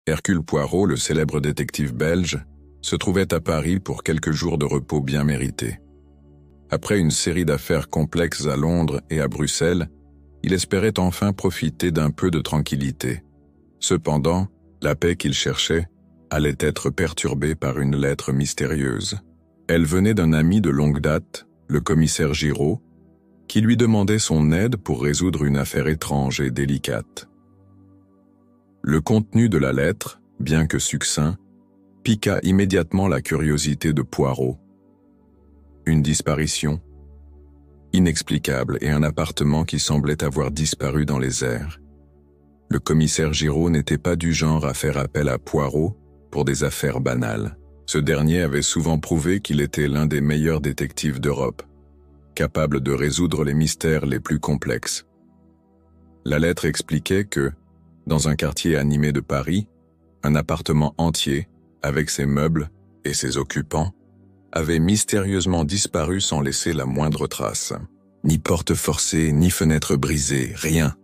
Hercule Poirot, le célèbre détective belge, se trouvait à Paris pour quelques jours de repos bien mérités. Après une série d'affaires complexes à Londres et à Bruxelles, il espérait enfin profiter d'un peu de tranquillité. Cependant, la paix qu'il cherchait allait être perturbée par une lettre mystérieuse. Elle venait d'un ami de longue date, le commissaire Giraud, qui lui demandait son aide pour résoudre une affaire étrange et délicate. Le contenu de la lettre, bien que succinct, piqua immédiatement la curiosité de Poirot. Une disparition inexplicable et un appartement qui semblait avoir disparu dans les airs. Le commissaire Giraud n'était pas du genre à faire appel à Poirot pour des affaires banales. Ce dernier avait souvent prouvé qu'il était l'un des meilleurs détectives d'Europe, capable de résoudre les mystères les plus complexes. La lettre expliquait que, dans un quartier animé de Paris, un appartement entier, avec ses meubles et ses occupants, avait mystérieusement disparu sans laisser la moindre trace. Ni porte forcée, ni fenêtre brisée, rien.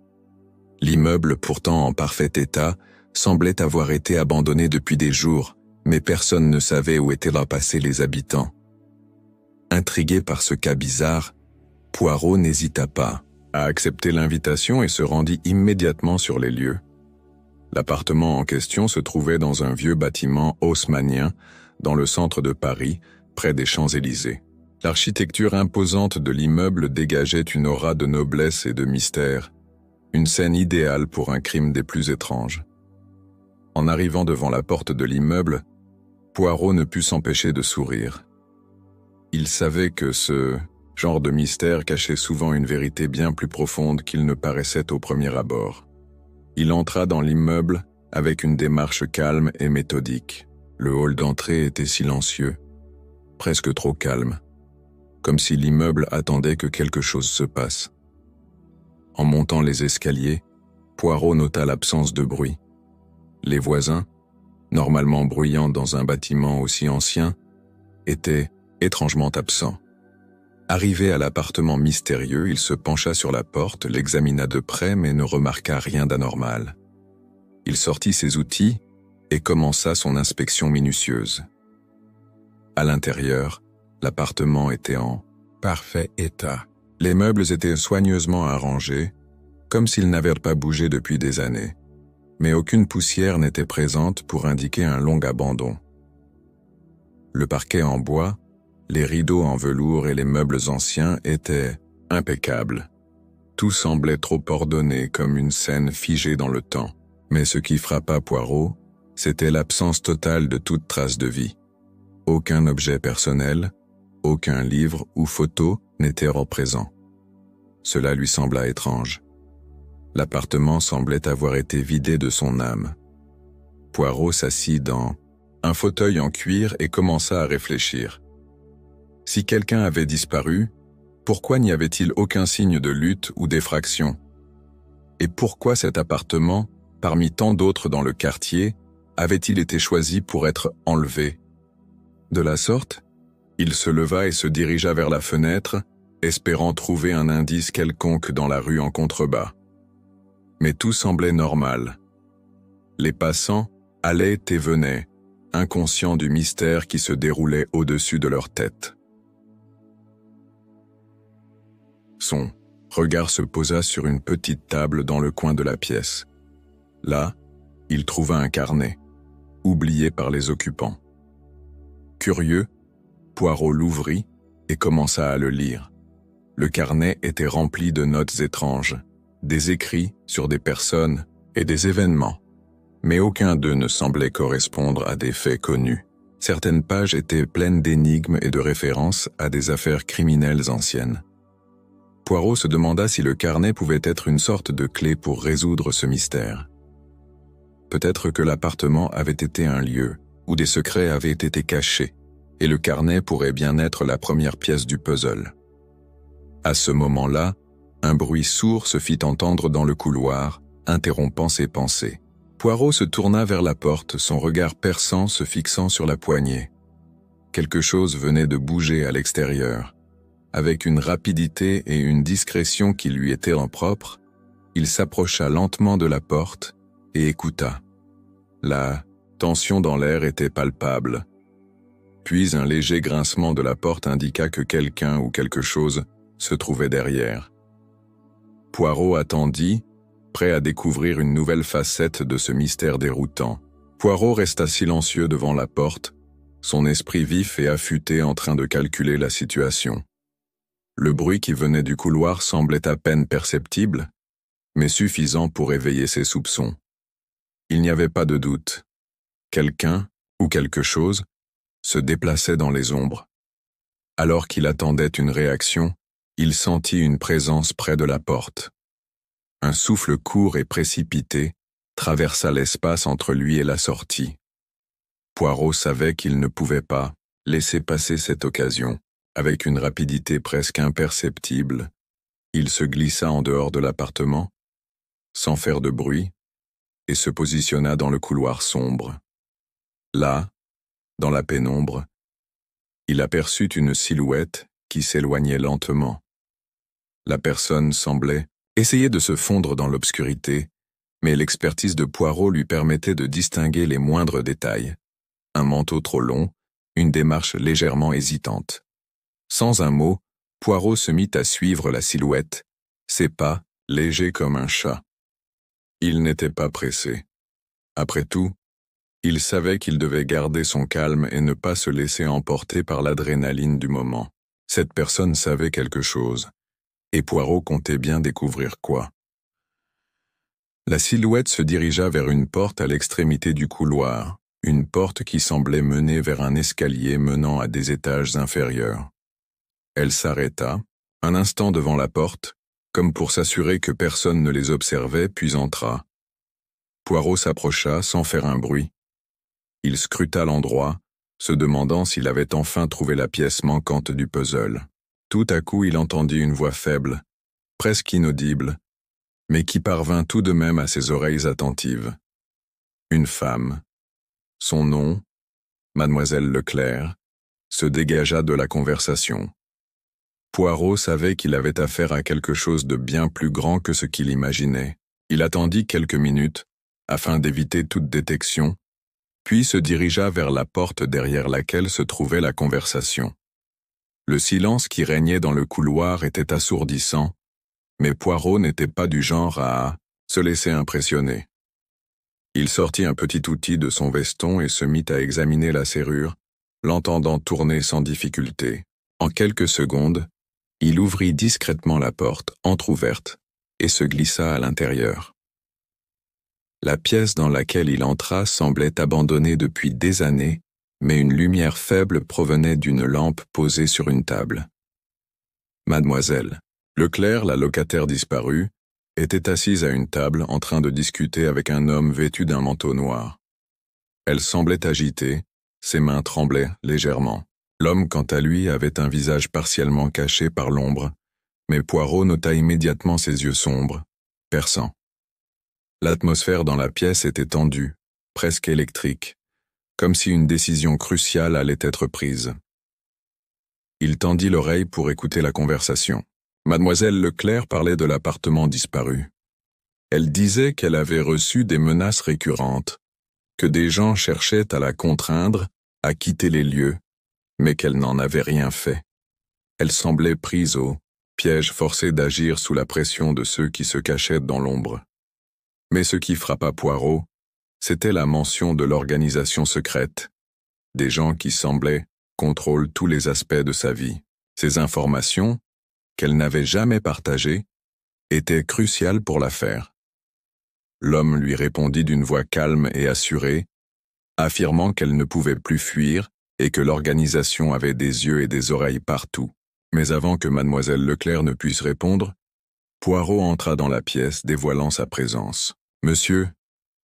L'immeuble, pourtant en parfait état, semblait avoir été abandonné depuis des jours, mais personne ne savait où étaient là passés les habitants. Intrigué par ce cas bizarre, Poirot n'hésita pas à accepter l'invitation et se rendit immédiatement sur les lieux. L'appartement en question se trouvait dans un vieux bâtiment haussmannien, dans le centre de Paris, près des Champs-Élysées. L'architecture imposante de l'immeuble dégageait une aura de noblesse et de mystère, une scène idéale pour un crime des plus étranges. En arrivant devant la porte de l'immeuble, Poirot ne put s'empêcher de sourire. Il savait que ce genre de mystère cachait souvent une vérité bien plus profonde qu'il ne paraissait au premier abord. Il entra dans l'immeuble avec une démarche calme et méthodique. Le hall d'entrée était silencieux, presque trop calme, comme si l'immeuble attendait que quelque chose se passe. En montant les escaliers, Poirot nota l'absence de bruit. Les voisins, normalement bruyants dans un bâtiment aussi ancien, étaient étrangement absents. Arrivé à l'appartement mystérieux, il se pencha sur la porte, l'examina de près mais ne remarqua rien d'anormal. Il sortit ses outils et commença son inspection minutieuse. À l'intérieur, l'appartement était en parfait état. Les meubles étaient soigneusement arrangés, comme s'ils n'avaient pas bougé depuis des années, mais aucune poussière n'était présente pour indiquer un long abandon. Le parquet en bois, les rideaux en velours et les meubles anciens étaient impeccables. Tout semblait trop ordonné comme une scène figée dans le temps. Mais ce qui frappa Poirot, c'était l'absence totale de toute trace de vie. Aucun objet personnel, aucun livre ou photo n'était présent. Cela lui sembla étrange. L'appartement semblait avoir été vidé de son âme. Poirot s'assit dans un fauteuil en cuir et commença à réfléchir. Si quelqu'un avait disparu, pourquoi n'y avait-il aucun signe de lutte ou d'effraction? Et pourquoi cet appartement, parmi tant d'autres dans le quartier, avait-il été choisi pour être enlevé? De la sorte, il se leva et se dirigea vers la fenêtre, espérant trouver un indice quelconque dans la rue en contrebas. Mais tout semblait normal. Les passants allaient et venaient, inconscients du mystère qui se déroulait au-dessus de leur tête. Son regard se posa sur une petite table dans le coin de la pièce. Là, il trouva un carnet, oublié par les occupants. Curieux, Poirot l'ouvrit et commença à le lire. Le carnet était rempli de notes étranges, des écrits sur des personnes et des événements, mais aucun d'eux ne semblait correspondre à des faits connus. Certaines pages étaient pleines d'énigmes et de références à des affaires criminelles anciennes. Poirot se demanda si le carnet pouvait être une sorte de clé pour résoudre ce mystère. Peut-être que l'appartement avait été un lieu où des secrets avaient été cachés, et le carnet pourrait bien être la première pièce du puzzle. À ce moment-là, un bruit sourd se fit entendre dans le couloir, interrompant ses pensées. Poirot se tourna vers la porte, son regard perçant se fixant sur la poignée. Quelque chose venait de bouger à l'extérieur. Avec une rapidité et une discrétion qui lui étaient propres, il s'approcha lentement de la porte et écouta. La tension dans l'air était palpable. Puis un léger grincement de la porte indiqua que quelqu'un ou quelque chose se trouvait derrière. Poirot attendit, prêt à découvrir une nouvelle facette de ce mystère déroutant. Poirot resta silencieux devant la porte, son esprit vif et affûté en train de calculer la situation. Le bruit qui venait du couloir semblait à peine perceptible, mais suffisant pour éveiller ses soupçons. Il n'y avait pas de doute. Quelqu'un, ou quelque chose, se déplaçait dans les ombres. Alors qu'il attendait une réaction, il sentit une présence près de la porte. Un souffle court et précipité traversa l'espace entre lui et la sortie. Poirot savait qu'il ne pouvait pas laisser passer cette occasion. Avec une rapidité presque imperceptible, il se glissa en dehors de l'appartement, sans faire de bruit, et se positionna dans le couloir sombre. Là, dans la pénombre, il aperçut une silhouette qui s'éloignait lentement. La personne semblait essayer de se fondre dans l'obscurité, mais l'expertise de Poirot lui permettait de distinguer les moindres détails. Un manteau trop long, une démarche légèrement hésitante. Sans un mot, Poirot se mit à suivre la silhouette, ses pas légers comme un chat. Il n'était pas pressé. Après tout, il savait qu'il devait garder son calme et ne pas se laisser emporter par l'adrénaline du moment. Cette personne savait quelque chose, et Poirot comptait bien découvrir quoi. La silhouette se dirigea vers une porte à l'extrémité du couloir, une porte qui semblait mener vers un escalier menant à des étages inférieurs. Elle s'arrêta, un instant devant la porte, comme pour s'assurer que personne ne les observait, puis entra. Poirot s'approcha sans faire un bruit. Il scruta l'endroit, se demandant s'il avait enfin trouvé la pièce manquante du puzzle. Tout à coup, il entendit une voix faible, presque inaudible, mais qui parvint tout de même à ses oreilles attentives. Une femme. Son nom, Mademoiselle Leclerc, se dégagea de la conversation. Poirot savait qu'il avait affaire à quelque chose de bien plus grand que ce qu'il imaginait. Il attendit quelques minutes, afin d'éviter toute détection, puis se dirigea vers la porte derrière laquelle se trouvait la conversation. Le silence qui régnait dans le couloir était assourdissant, mais Poirot n'était pas du genre à se laisser impressionner. Il sortit un petit outil de son veston et se mit à examiner la serrure, l'entendant tourner sans difficulté. En quelques secondes, il ouvrit discrètement la porte, entr'ouverte, et se glissa à l'intérieur. La pièce dans laquelle il entra semblait abandonnée depuis des années, mais une lumière faible provenait d'une lampe posée sur une table. Mademoiselle Leclerc, la locataire disparue, était assise à une table en train de discuter avec un homme vêtu d'un manteau noir. Elle semblait agitée, ses mains tremblaient légèrement. L'homme, quant à lui, avait un visage partiellement caché par l'ombre, mais Poirot nota immédiatement ses yeux sombres, perçants. L'atmosphère dans la pièce était tendue, presque électrique, comme si une décision cruciale allait être prise. Il tendit l'oreille pour écouter la conversation. Mademoiselle Leclerc parlait de l'appartement disparu. Elle disait qu'elle avait reçu des menaces récurrentes, que des gens cherchaient à la contraindre à quitter les lieux, mais qu'elle n'en avait rien fait. Elle semblait prise au piège, forcée d'agir sous la pression de ceux qui se cachaient dans l'ombre. Mais ce qui frappa Poirot, c'était la mention de l'organisation secrète, des gens qui semblaient contrôler tous les aspects de sa vie. Ces informations, qu'elle n'avait jamais partagées, étaient cruciales pour l'affaire. L'homme lui répondit d'une voix calme et assurée, affirmant qu'elle ne pouvait plus fuir et que l'organisation avait des yeux et des oreilles partout. Mais avant que Mademoiselle Leclerc ne puisse répondre, Poirot entra dans la pièce, dévoilant sa présence. « Monsieur, »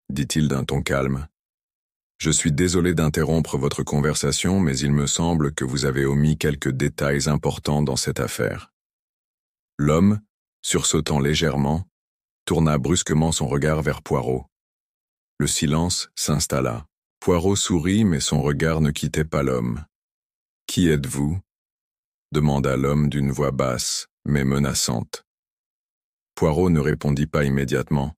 dit-il d'un ton calme, « je suis désolé d'interrompre votre conversation, mais il me semble que vous avez omis quelques détails importants dans cette affaire. » L'homme, sursautant légèrement, tourna brusquement son regard vers Poirot. Le silence s'installa. Poirot sourit, mais son regard ne quittait pas l'homme. « Qui êtes-vous » demanda l'homme d'une voix basse, mais menaçante. Poirot ne répondit pas immédiatement.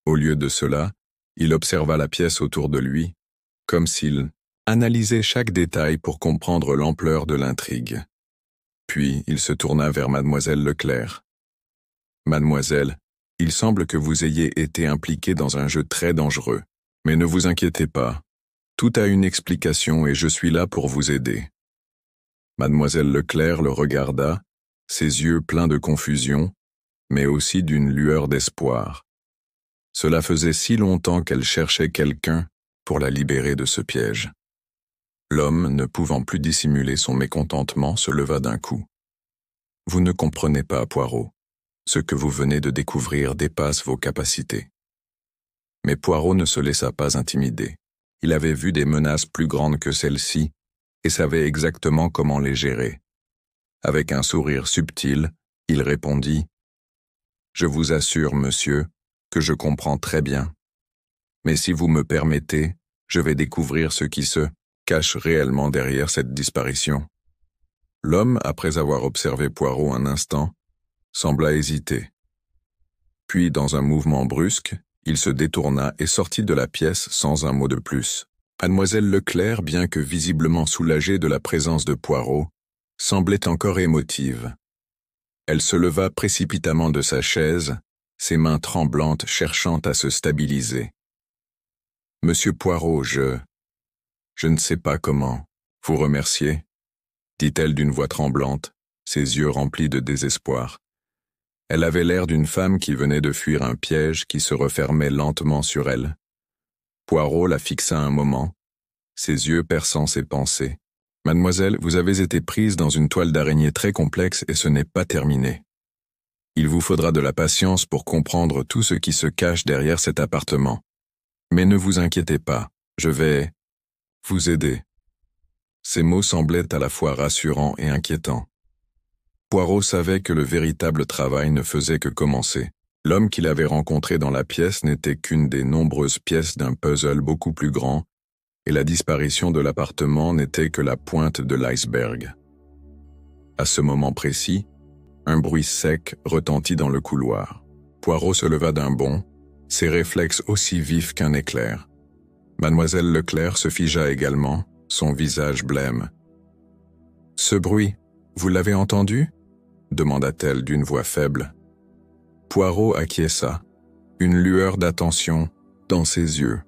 Au lieu de cela, Il observa la pièce autour de lui, comme s'il analysait chaque détail pour comprendre l'ampleur de l'intrigue. Puis il se tourna vers mademoiselle Leclerc. « Mademoiselle, il semble que vous ayez été impliquée dans un jeu très dangereux. Mais ne vous inquiétez pas. Tout a une explication et je suis là pour vous aider. » Mademoiselle Leclerc le regarda, ses yeux pleins de confusion, mais aussi d'une lueur d'espoir. Cela faisait si longtemps qu'elle cherchait quelqu'un pour la libérer de ce piège. L'homme, ne pouvant plus dissimuler son mécontentement, se leva d'un coup. « Vous ne comprenez pas, Poirot. Ce que vous venez de découvrir dépasse vos capacités. » Mais Poirot ne se laissa pas intimider. Il avait vu des menaces plus grandes que celle-ci et savait exactement comment les gérer. Avec un sourire subtil, il répondit « Je vous assure, monsieur, que je comprends très bien. Mais si vous me permettez, je vais découvrir ce qui se cache réellement derrière cette disparition. » L'homme, après avoir observé Poirot un instant, sembla hésiter. Puis, dans un mouvement brusque, il se détourna et sortit de la pièce sans un mot de plus. Mademoiselle Leclerc, bien que visiblement soulagée de la présence de Poirot, semblait encore émotive. Elle se leva précipitamment de sa chaise, ses mains tremblantes cherchant à se stabiliser. « Monsieur Poirot, je ne sais pas comment vous remercier, » dit-elle d'une voix tremblante, ses yeux remplis de désespoir. Elle avait l'air d'une femme qui venait de fuir un piège qui se refermait lentement sur elle. Poirot la fixa un moment, ses yeux perçant ses pensées. « Mademoiselle, vous avez été prise dans une toile d'araignée très complexe et ce n'est pas terminé. Il vous faudra de la patience pour comprendre tout ce qui se cache derrière cet appartement. Mais ne vous inquiétez pas, je vais vous aider. » Ces mots semblaient à la fois rassurants et inquiétants. Poirot savait que le véritable travail ne faisait que commencer. L'homme qu'il avait rencontré dans la pièce n'était qu'une des nombreuses pièces d'un puzzle beaucoup plus grand, et la disparition de l'appartement n'était que la pointe de l'iceberg. À ce moment précis, un bruit sec retentit dans le couloir. Poirot se leva d'un bond, ses réflexes aussi vifs qu'un éclair. Mademoiselle Leclerc se figea également, son visage blême. « Ce bruit, vous l'avez entendu ?» demanda-t-elle d'une voix faible. Poirot acquiesça, une lueur d'attention dans ses yeux.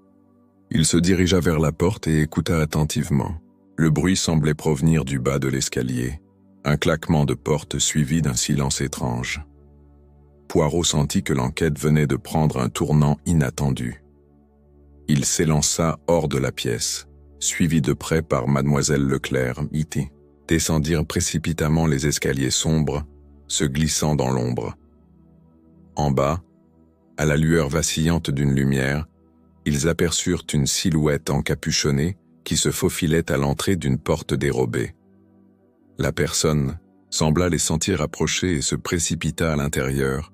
Il se dirigea vers la porte et écouta attentivement. Le bruit semblait provenir du bas de l'escalier, un claquement de porte suivi d'un silence étrange. Poirot sentit que l'enquête venait de prendre un tournant inattendu. Il s'élança hors de la pièce, suivi de près par mademoiselle Leclerc, descendirent précipitamment les escaliers sombres, se glissant dans l'ombre. En bas, à la lueur vacillante d'une lumière, ils aperçurent une silhouette encapuchonnée qui se faufilait à l'entrée d'une porte dérobée. La personne sembla les sentir approcher et se précipita à l'intérieur,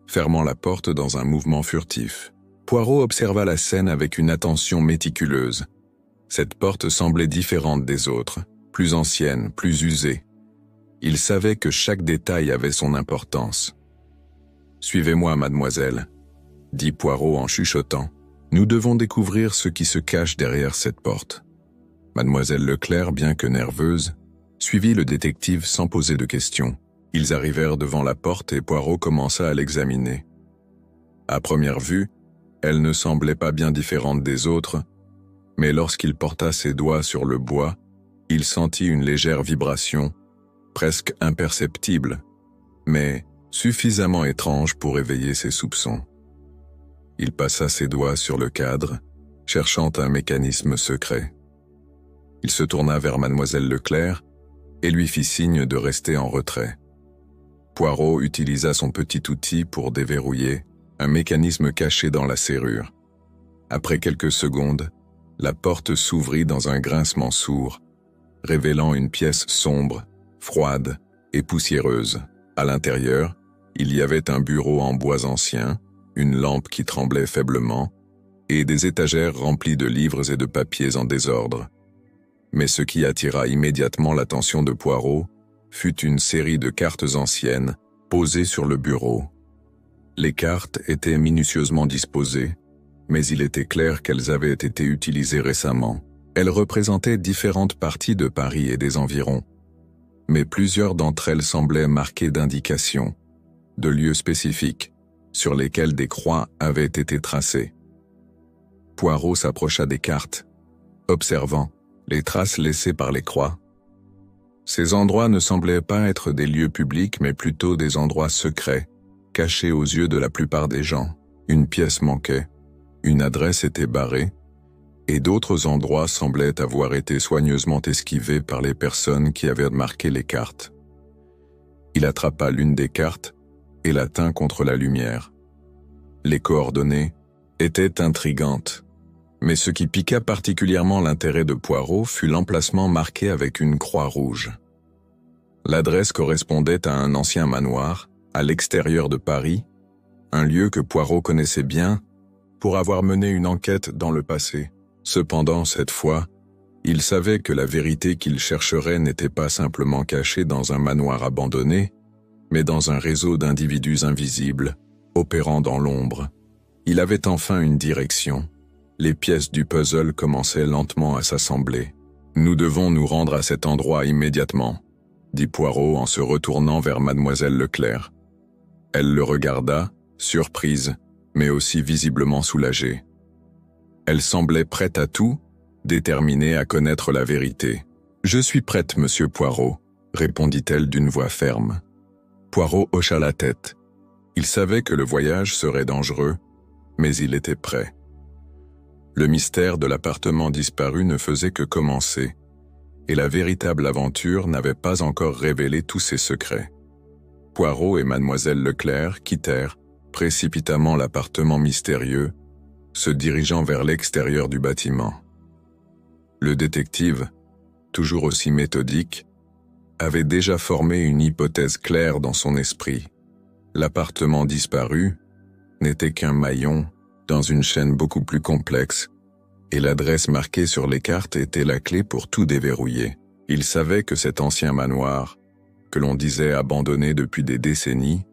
fermant la porte dans un mouvement furtif. Poirot observa la scène avec une attention méticuleuse. Cette porte semblait différente des autres, plus ancienne, plus usée. Il savait que chaque détail avait son importance. « Suivez-moi, mademoiselle, » dit Poirot en chuchotant. « Nous devons découvrir ce qui se cache derrière cette porte. » Mademoiselle Leclerc, bien que nerveuse, suivit le détective sans poser de questions. Ils arrivèrent devant la porte et Poirot commença à l'examiner. À première vue, elle ne semblait pas bien différente des autres, mais lorsqu'il porta ses doigts sur le bois, il sentit une légère vibration, presque imperceptible, mais suffisamment étrange pour éveiller ses soupçons. Il passa ses doigts sur le cadre, cherchant un mécanisme secret. Il se tourna vers mademoiselle Leclerc et lui fit signe de rester en retrait. Poirot utilisa son petit outil pour déverrouiller un mécanisme caché dans la serrure. Après quelques secondes, la porte s'ouvrit dans un grincement sourd, révélant une pièce sombre, froide et poussiéreuse. À l'intérieur, il y avait un bureau en bois ancien, une lampe qui tremblait faiblement, et des étagères remplies de livres et de papiers en désordre. Mais ce qui attira immédiatement l'attention de Poirot fut une série de cartes anciennes posées sur le bureau. Les cartes étaient minutieusement disposées, mais il était clair qu'elles avaient été utilisées récemment. Elles représentaient différentes parties de Paris et des environs, mais plusieurs d'entre elles semblaient marquées d'indications, de lieux spécifiques, sur lesquels des croix avaient été tracées. Poirot s'approcha des cartes, observant les traces laissées par les croix. Ces endroits ne semblaient pas être des lieux publics, mais plutôt des endroits secrets, cachés aux yeux de la plupart des gens. Une pièce manquait, une adresse était barrée, et d'autres endroits semblaient avoir été soigneusement esquivés par les personnes qui avaient marqué les cartes. Il attrapa l'une des cartes et la tint contre la lumière. Les coordonnées étaient intrigantes, mais ce qui piqua particulièrement l'intérêt de Poirot fut l'emplacement marqué avec une croix rouge. L'adresse correspondait à un ancien manoir, à l'extérieur de Paris, un lieu que Poirot connaissait bien pour avoir mené une enquête dans le passé. Cependant, cette fois, il savait que la vérité qu'il chercherait n'était pas simplement cachée dans un manoir abandonné, mais dans un réseau d'individus invisibles, opérant dans l'ombre. Il avait enfin une direction. Les pièces du puzzle commençaient lentement à s'assembler. « Nous devons nous rendre à cet endroit immédiatement », dit Poirot en se retournant vers mademoiselle Leclerc. Elle le regarda, surprise, mais aussi visiblement soulagée. Elle semblait prête à tout, déterminée à connaître la vérité. « Je suis prête, monsieur Poirot », répondit-elle d'une voix ferme. Poirot hocha la tête. Il savait que le voyage serait dangereux, mais il était prêt. Le mystère de l'appartement disparu ne faisait que commencer, et la véritable aventure n'avait pas encore révélé tous ses secrets. Poirot et mademoiselle Leclerc quittèrent précipitamment l'appartement mystérieux, se dirigeant vers l'extérieur du bâtiment. Le détective, toujours aussi méthodique, avait déjà formé une hypothèse claire dans son esprit. L'appartement disparu n'était qu'un maillon dans une chaîne beaucoup plus complexe, et l'adresse marquée sur les cartes était la clé pour tout déverrouiller. Il savait que cet ancien manoir, que l'on disait abandonné depuis des décennies,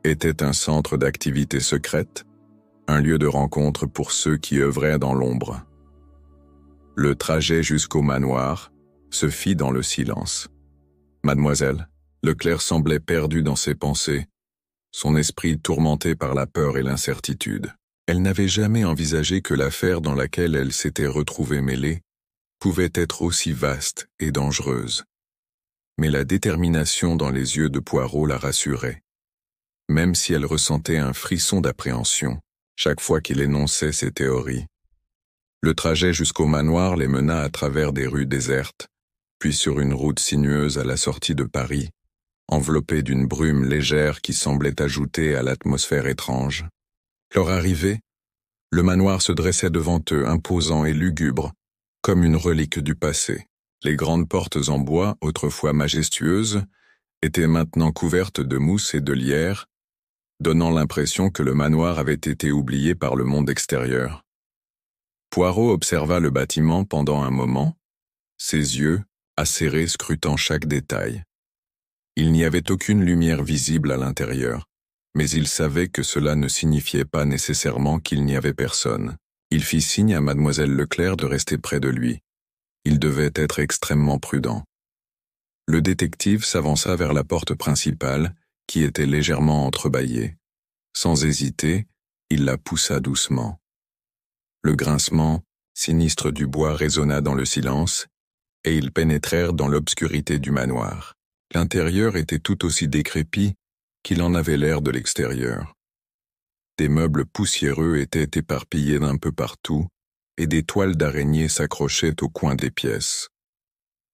était un centre d'activité secrète, un lieu de rencontre pour ceux qui œuvraient dans l'ombre. Le trajet jusqu'au manoir se fit dans le silence. Mademoiselle Leclerc semblait perdue dans ses pensées, son esprit tourmenté par la peur et l'incertitude. Elle n'avait jamais envisagé que l'affaire dans laquelle elle s'était retrouvée mêlée pouvait être aussi vaste et dangereuse. Mais la détermination dans les yeux de Poirot la rassurait, même si elle ressentait un frisson d'appréhension chaque fois qu'il énonçait ses théories. Le trajet jusqu'au manoir les mena à travers des rues désertes, puis sur une route sinueuse à la sortie de Paris, enveloppée d'une brume légère qui semblait ajouter à l'atmosphère étrange. Leur arrivée, le manoir se dressait devant eux, imposant et lugubre, comme une relique du passé. Les grandes portes en bois, autrefois majestueuses, étaient maintenant couvertes de mousse et de lierre, donnant l'impression que le manoir avait été oublié par le monde extérieur. Poirot observa le bâtiment pendant un moment, ses yeux, acérés scrutant chaque détail. Il n'y avait aucune lumière visible à l'intérieur, mais il savait que cela ne signifiait pas nécessairement qu'il n'y avait personne. Il fit signe à mademoiselle Leclerc de rester près de lui. Il devait être extrêmement prudent. Le détective s'avança vers la porte principale, qui était légèrement entrebâillée. Sans hésiter, il la poussa doucement. Le grincement, sinistre du bois résonna dans le silence, et ils pénétrèrent dans l'obscurité du manoir. L'intérieur était tout aussi décrépit qu'il en avait l'air de l'extérieur. Des meubles poussiéreux étaient éparpillés d'un peu partout, et des toiles d'araignée s'accrochaient au coin des pièces.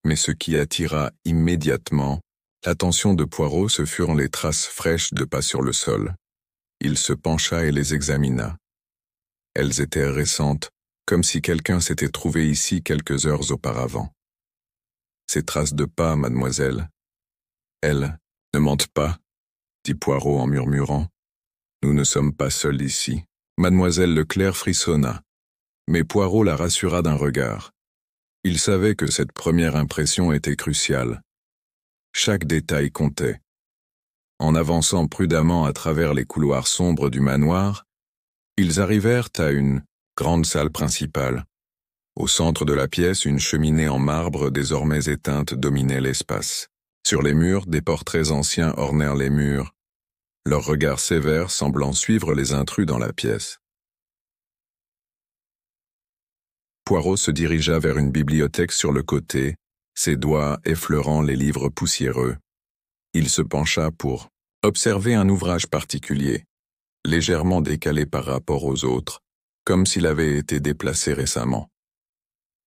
Mais ce qui attira immédiatement l'attention de Poirot, ce furent les traces fraîches de pas sur le sol. Il se pencha et les examina. Elles étaient récentes, comme si quelqu'un s'était trouvé ici quelques heures auparavant. « Ces traces de pas, mademoiselle. Elles ne mentent pas, » dit Poirot en murmurant. « Nous ne sommes pas seuls ici. » Mademoiselle Leclerc frissonna, mais Poirot la rassura d'un regard. Il savait que cette première impression était cruciale. Chaque détail comptait. En avançant prudemment à travers les couloirs sombres du manoir, Ils arrivèrent à une grande salle principale. Au centre de la pièce, une cheminée en marbre désormais éteinte dominait l'espace. Sur les murs, des portraits anciens ornèrent les murs, leurs regards sévères semblant suivre les intrus dans la pièce. Poirot se dirigea vers une bibliothèque sur le côté, ses doigts effleurant les livres poussiéreux. Il se pencha pour observer un ouvrage particulier, légèrement décalé par rapport aux autres, comme s'il avait été déplacé récemment.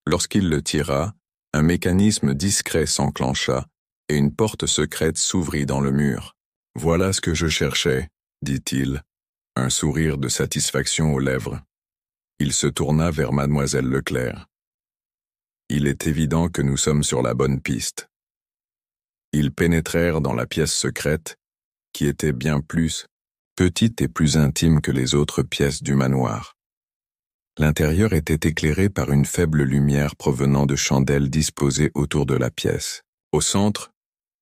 Lorsqu'il le tira, un mécanisme discret s'enclencha et une porte secrète s'ouvrit dans le mur. « Voilà ce que je cherchais », dit-il, un sourire de satisfaction aux lèvres. Il se tourna vers mademoiselle Leclerc. « Il est évident que nous sommes sur la bonne piste. » Ils pénétrèrent dans la pièce secrète, qui était bien plus petite et plus intime que les autres pièces du manoir. L'intérieur était éclairé par une faible lumière provenant de chandelles disposées autour de la pièce. Au centre,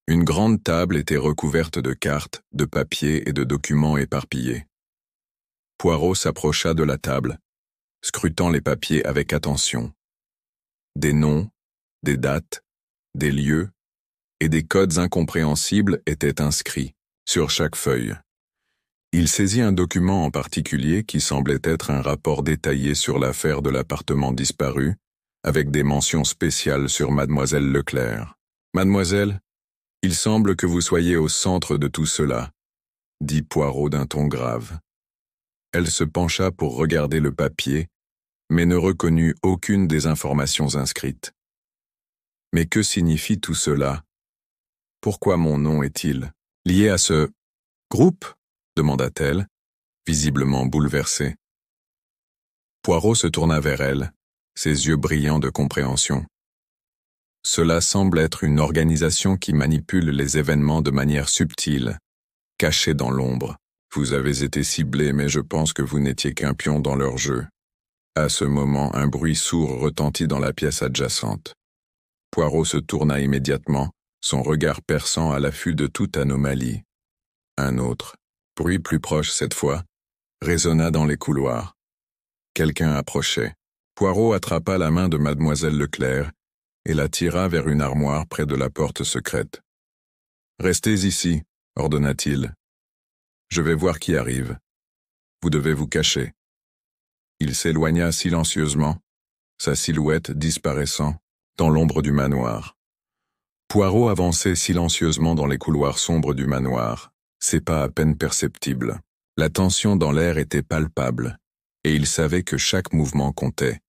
une grande table était recouverte de cartes, de papiers et de documents éparpillés. Poirot s'approcha de la table, scrutant les papiers avec attention. Des noms, des dates, des lieux et des codes incompréhensibles étaient inscrits sur chaque feuille. Il saisit un document en particulier qui semblait être un rapport détaillé sur l'affaire de l'appartement disparu, avec des mentions spéciales sur mademoiselle Leclerc. « Mademoiselle, il semble que vous soyez au centre de tout cela, » dit Poirot d'un ton grave. Elle se pencha pour regarder le papier, mais ne reconnut aucune des informations inscrites. « Mais que signifie tout cela? Pourquoi mon nom est-il lié à ce groupe ?» demanda-t-elle, visiblement bouleversée. Poirot se tourna vers elle, ses yeux brillants de compréhension. « Cela semble être une organisation qui manipule les événements de manière subtile, cachée dans l'ombre. Vous avez été ciblé, mais je pense que vous n'étiez qu'un pion dans leur jeu. » À ce moment, un bruit sourd retentit dans la pièce adjacente. Poirot se tourna immédiatement, son regard perçant à l'affût de toute anomalie. Un autre, bruit plus proche cette fois, résonna dans les couloirs. Quelqu'un approchait. Poirot attrapa la main de mademoiselle Leclerc et la tira vers une armoire près de la porte secrète. « Restez ici, » ordonna-t-il. « Je vais voir qui arrive. Vous devez vous cacher. » Il s'éloigna silencieusement, sa silhouette disparaissant dans l'ombre du manoir. Poirot avançait silencieusement dans les couloirs sombres du manoir, ses pas à peine perceptibles. La tension dans l'air était palpable, et il savait que chaque mouvement comptait.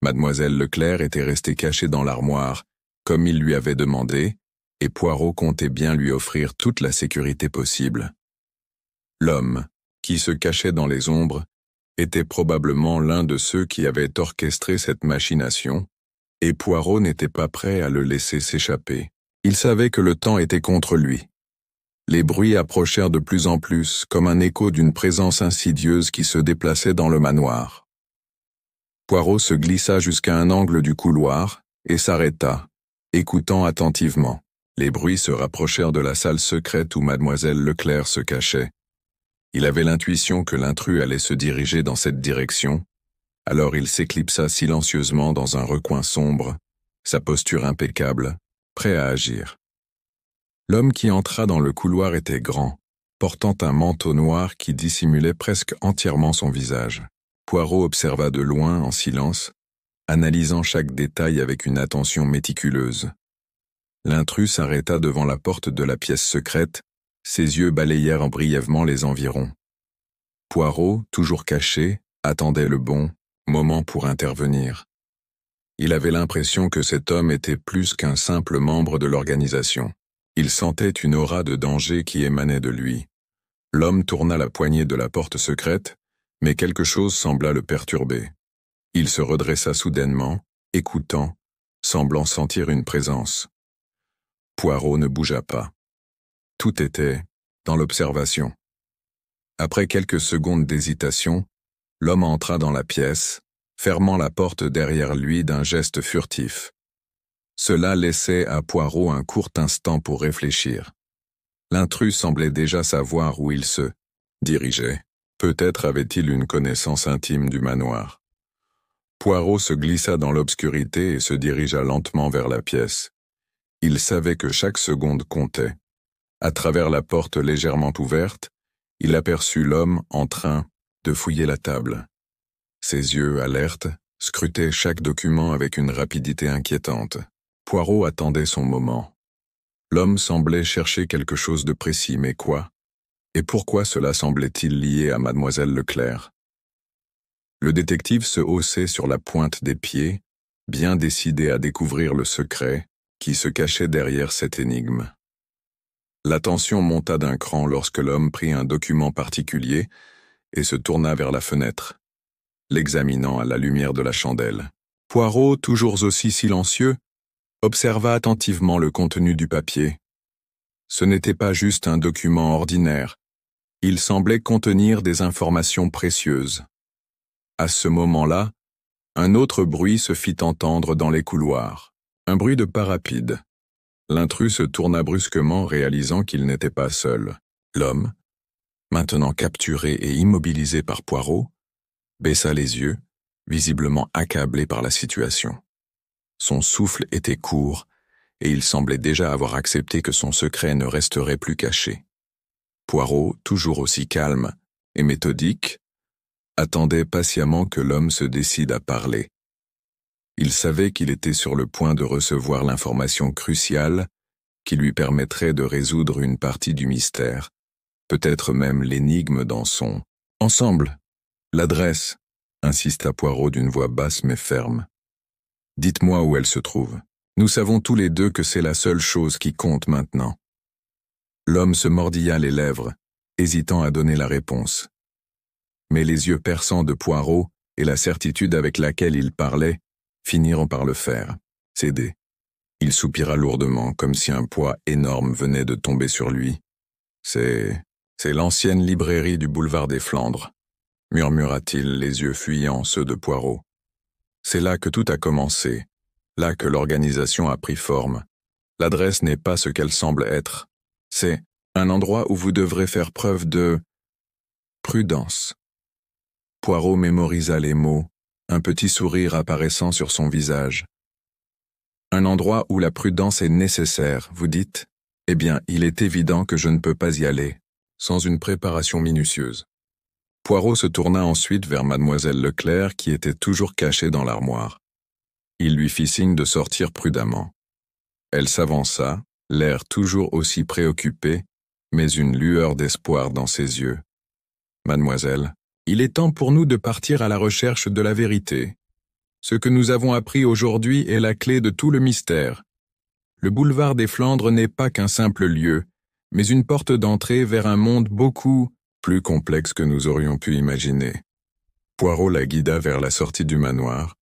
Mademoiselle Leclerc était restée cachée dans l'armoire, comme il lui avait demandé, et Poirot comptait bien lui offrir toute la sécurité possible. L'homme, qui se cachait dans les ombres, était probablement l'un de ceux qui avaient orchestré cette machination, et Poirot n'était pas prêt à le laisser s'échapper. Il savait que le temps était contre lui. Les bruits approchèrent de plus en plus, comme un écho d'une présence insidieuse qui se déplaçait dans le manoir. Poirot se glissa jusqu'à un angle du couloir et s'arrêta, écoutant attentivement. Les bruits se rapprochèrent de la salle secrète où mademoiselle Leclerc se cachait. Il avait l'intuition que l'intrus allait se diriger dans cette direction, alors il s'éclipsa silencieusement dans un recoin sombre, sa posture impeccable, prêt à agir. L'homme qui entra dans le couloir était grand, portant un manteau noir qui dissimulait presque entièrement son visage. Poirot observa de loin, en silence, analysant chaque détail avec une attention méticuleuse. L'intrus s'arrêta devant la porte de la pièce secrète, ses yeux balayèrent brièvement les environs. Poirot, toujours caché, attendait le bon moment pour intervenir. Il avait l'impression que cet homme était plus qu'un simple membre de l'organisation. Il sentait une aura de danger qui émanait de lui. L'homme tourna la poignée de la porte secrète, mais quelque chose sembla le perturber. Il se redressa soudainement, écoutant, semblant sentir une présence. Poirot ne bougea pas. Tout était dans l'observation. Après quelques secondes d'hésitation, l'homme entra dans la pièce, fermant la porte derrière lui d'un geste furtif. Cela laissait à Poirot un court instant pour réfléchir. L'intrus semblait déjà savoir où il se dirigeait. Peut-être avait-il une connaissance intime du manoir. Poirot se glissa dans l'obscurité et se dirigea lentement vers la pièce. Il savait que chaque seconde comptait. À travers la porte légèrement ouverte, il aperçut l'homme en train de fouiller la table. Ses yeux, alertes, scrutaient chaque document avec une rapidité inquiétante. Poirot attendait son moment. L'homme semblait chercher quelque chose de précis, mais quoi? Et pourquoi cela semblait-il lié à mademoiselle Leclerc? Le détective se haussait sur la pointe des pieds, bien décidé à découvrir le secret qui se cachait derrière cette énigme. La tension monta d'un cran lorsque l'homme prit un document particulier et se tourna vers la fenêtre, l'examinant à la lumière de la chandelle. Poirot, toujours aussi silencieux, observa attentivement le contenu du papier. Ce n'était pas juste un document ordinaire, il semblait contenir des informations précieuses. À ce moment-là, un autre bruit se fit entendre dans les couloirs, un bruit de pas rapide. L'intrus se tourna brusquement, réalisant qu'il n'était pas seul. L'homme, maintenant capturé et immobilisé par Poirot, baissa les yeux, visiblement accablé par la situation. Son souffle était court, et il semblait déjà avoir accepté que son secret ne resterait plus caché. Poirot, toujours aussi calme et méthodique, attendait patiemment que l'homme se décide à parler. Il savait qu'il était sur le point de recevoir l'information cruciale qui lui permettrait de résoudre une partie du mystère, peut-être même l'énigme dans son « Ensemble, l'adresse », insista Poirot d'une voix basse mais ferme. « Dites-moi où elle se trouve. Nous savons tous les deux que c'est la seule chose qui compte maintenant. » L'homme se mordilla les lèvres, hésitant à donner la réponse. Mais les yeux perçants de Poirot et la certitude avec laquelle il parlait finiront par le faire, céder. Il soupira lourdement, comme si un poids énorme venait de tomber sur lui. C'est l'ancienne librairie du boulevard des Flandres, murmura-t-il, les yeux fuyant ceux de Poirot. C'est là que tout a commencé, là que l'organisation a pris forme. L'adresse n'est pas ce qu'elle semble être. C'est un endroit où vous devrez faire preuve de prudence. Poirot mémorisa les mots, un petit sourire apparaissant sur son visage. Un endroit où la prudence est nécessaire, vous dites? Eh bien, il est évident que je ne peux pas y aller, sans une préparation minutieuse. Poirot se tourna ensuite vers mademoiselle Leclerc qui était toujours cachée dans l'armoire. Il lui fit signe de sortir prudemment. Elle s'avança, l'air toujours aussi préoccupé, mais une lueur d'espoir dans ses yeux. Mademoiselle, il est temps pour nous de partir à la recherche de la vérité. Ce que nous avons appris aujourd'hui est la clé de tout le mystère. Le boulevard des Flandres n'est pas qu'un simple lieu, mais une porte d'entrée vers un monde beaucoup plus complexe que nous aurions pu imaginer. Poirot la guida vers la sortie du manoir,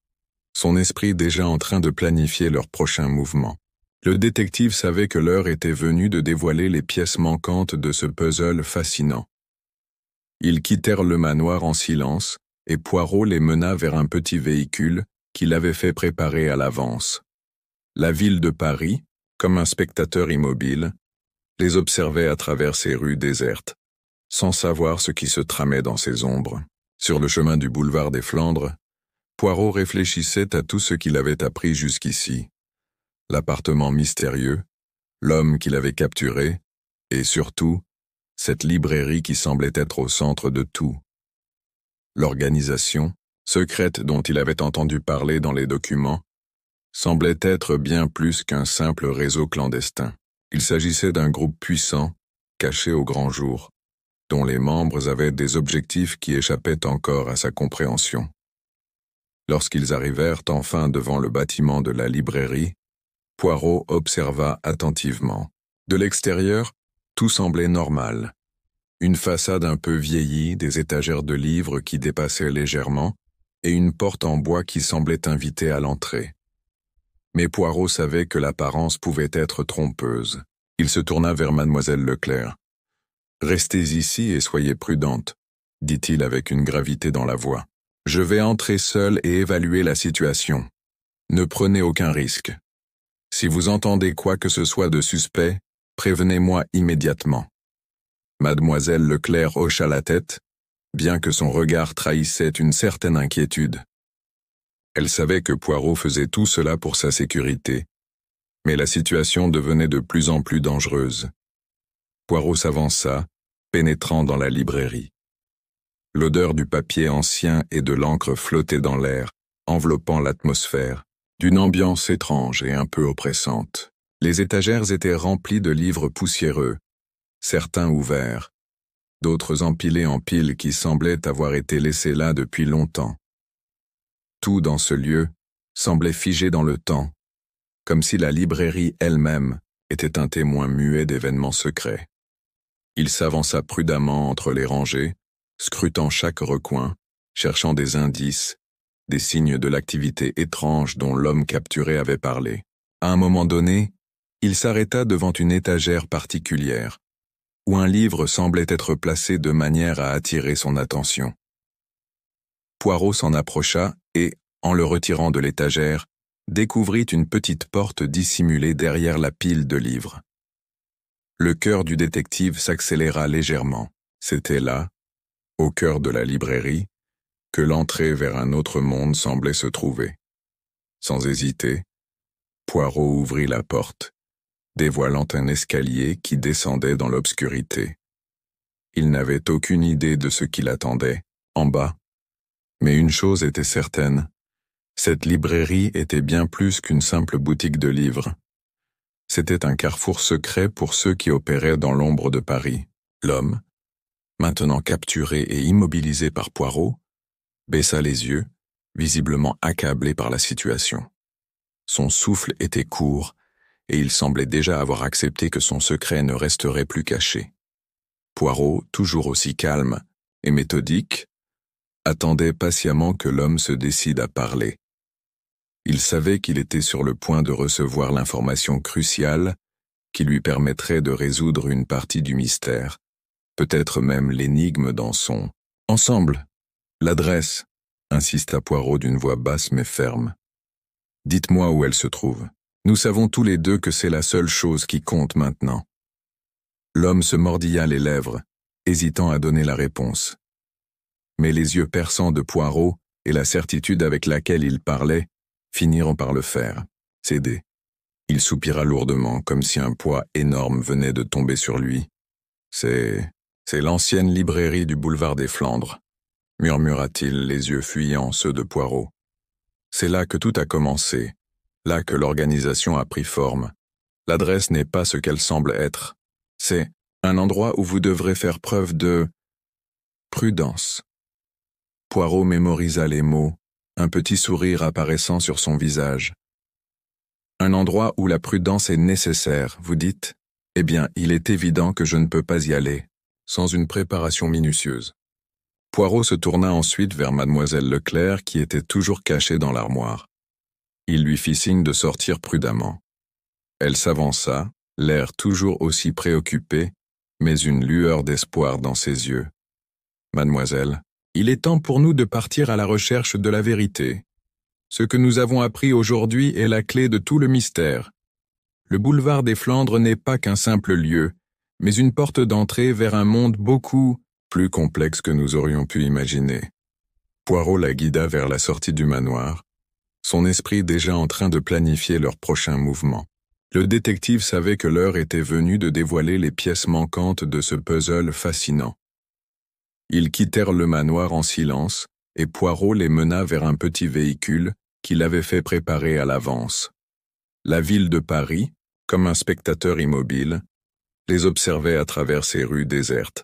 son esprit déjà en train de planifier leur prochain mouvement. Le détective savait que l'heure était venue de dévoiler les pièces manquantes de ce puzzle fascinant. Ils quittèrent le manoir en silence, et Poirot les mena vers un petit véhicule qu'il avait fait préparer à l'avance. La ville de Paris, comme un spectateur immobile, les observait à travers ces rues désertes, sans savoir ce qui se tramait dans ces ombres. Sur le chemin du boulevard des Flandres, Poirot réfléchissait à tout ce qu'il avait appris jusqu'ici. L'appartement mystérieux, l'homme qu'il avait capturé, et surtout, cette librairie qui semblait être au centre de tout. L'organisation, secrète dont il avait entendu parler dans les documents, semblait être bien plus qu'un simple réseau clandestin. Il s'agissait d'un groupe puissant, caché au grand jour, dont les membres avaient des objectifs qui échappaient encore à sa compréhension. Lorsqu'ils arrivèrent enfin devant le bâtiment de la librairie, Poirot observa attentivement. De l'extérieur, tout semblait normal. Une façade un peu vieillie, des étagères de livres qui dépassaient légèrement, et une porte en bois qui semblait inviter à l'entrée. Mais Poirot savait que l'apparence pouvait être trompeuse. Il se tourna vers mademoiselle Leclerc. « Restez ici et soyez prudente, » dit-il avec une gravité dans la voix. « Je vais entrer seul et évaluer la situation. Ne prenez aucun risque. Si vous entendez quoi que ce soit de suspect, prévenez-moi immédiatement. » Mademoiselle Leclerc hocha la tête, bien que son regard trahissait une certaine inquiétude. Elle savait que Poirot faisait tout cela pour sa sécurité, mais la situation devenait de plus en plus dangereuse. Poirot s'avança, pénétrant dans la librairie. L'odeur du papier ancien et de l'encre flottait dans l'air, enveloppant l'atmosphère, d'une ambiance étrange et un peu oppressante. Les étagères étaient remplies de livres poussiéreux, certains ouverts, d'autres empilés en piles qui semblaient avoir été laissés là depuis longtemps. Tout dans ce lieu semblait figé dans le temps, comme si la librairie elle-même était un témoin muet d'événements secrets. Il s'avança prudemment entre les rangées, scrutant chaque recoin, cherchant des indices, des signes de l'activité étrange dont l'homme capturé avait parlé. À un moment donné, il s'arrêta devant une étagère particulière, où un livre semblait être placé de manière à attirer son attention. Poirot s'en approcha et, en le retirant de l'étagère, découvrit une petite porte dissimulée derrière la pile de livres. Le cœur du détective s'accéléra légèrement. C'était là, au cœur de la librairie, que l'entrée vers un autre monde semblait se trouver. Sans hésiter, Poirot ouvrit la porte, dévoilant un escalier qui descendait dans l'obscurité. Il n'avait aucune idée de ce qui l'attendait, en bas. Mais une chose était certaine, cette librairie était bien plus qu'une simple boutique de livres. C'était un carrefour secret pour ceux qui opéraient dans l'ombre de Paris. L'homme, maintenant capturé et immobilisé par Poirot, baissa les yeux, visiblement accablé par la situation. Son souffle était court, et il semblait déjà avoir accepté que son secret ne resterait plus caché. Poirot, toujours aussi calme et méthodique, attendait patiemment que l'homme se décide à parler. Il savait qu'il était sur le point de recevoir l'information cruciale qui lui permettrait de résoudre une partie du mystère, peut-être même l'énigme dans son « Ensemble !» L'adresse, insista Poirot d'une voix basse mais ferme. Dites-moi où elle se trouve. Nous savons tous les deux que c'est la seule chose qui compte maintenant. L'homme se mordilla les lèvres, hésitant à donner la réponse. Mais les yeux perçants de Poirot et la certitude avec laquelle il parlait finiront par le faire, céder. Il soupira lourdement, comme si un poids énorme venait de tomber sur lui. C'est l'ancienne librairie du boulevard des Flandres, murmura-t-il, les yeux fuyant ceux de Poirot. C'est là que tout a commencé, là que l'organisation a pris forme. L'adresse n'est pas ce qu'elle semble être. C'est un endroit où vous devrez faire preuve de prudence. Poirot mémorisa les mots, un petit sourire apparaissant sur son visage. Un endroit où la prudence est nécessaire, vous dites? Eh bien, il est évident que je ne peux pas y aller, sans une préparation minutieuse. Poirot se tourna ensuite vers mademoiselle Leclerc qui était toujours cachée dans l'armoire. Il lui fit signe de sortir prudemment. Elle s'avança, l'air toujours aussi préoccupé, mais une lueur d'espoir dans ses yeux. Mademoiselle, il est temps pour nous de partir à la recherche de la vérité. Ce que nous avons appris aujourd'hui est la clé de tout le mystère. Le boulevard des Flandres n'est pas qu'un simple lieu, mais une porte d'entrée vers un monde beaucoup plus complexe que nous aurions pu imaginer. Poirot la guida vers la sortie du manoir, son esprit déjà en train de planifier leur prochain mouvement. Le détective savait que l'heure était venue de dévoiler les pièces manquantes de ce puzzle fascinant. Ils quittèrent le manoir en silence, et Poirot les mena vers un petit véhicule qu'il avait fait préparer à l'avance. La ville de Paris, comme un spectateur immobile, les observait à travers ces rues désertes,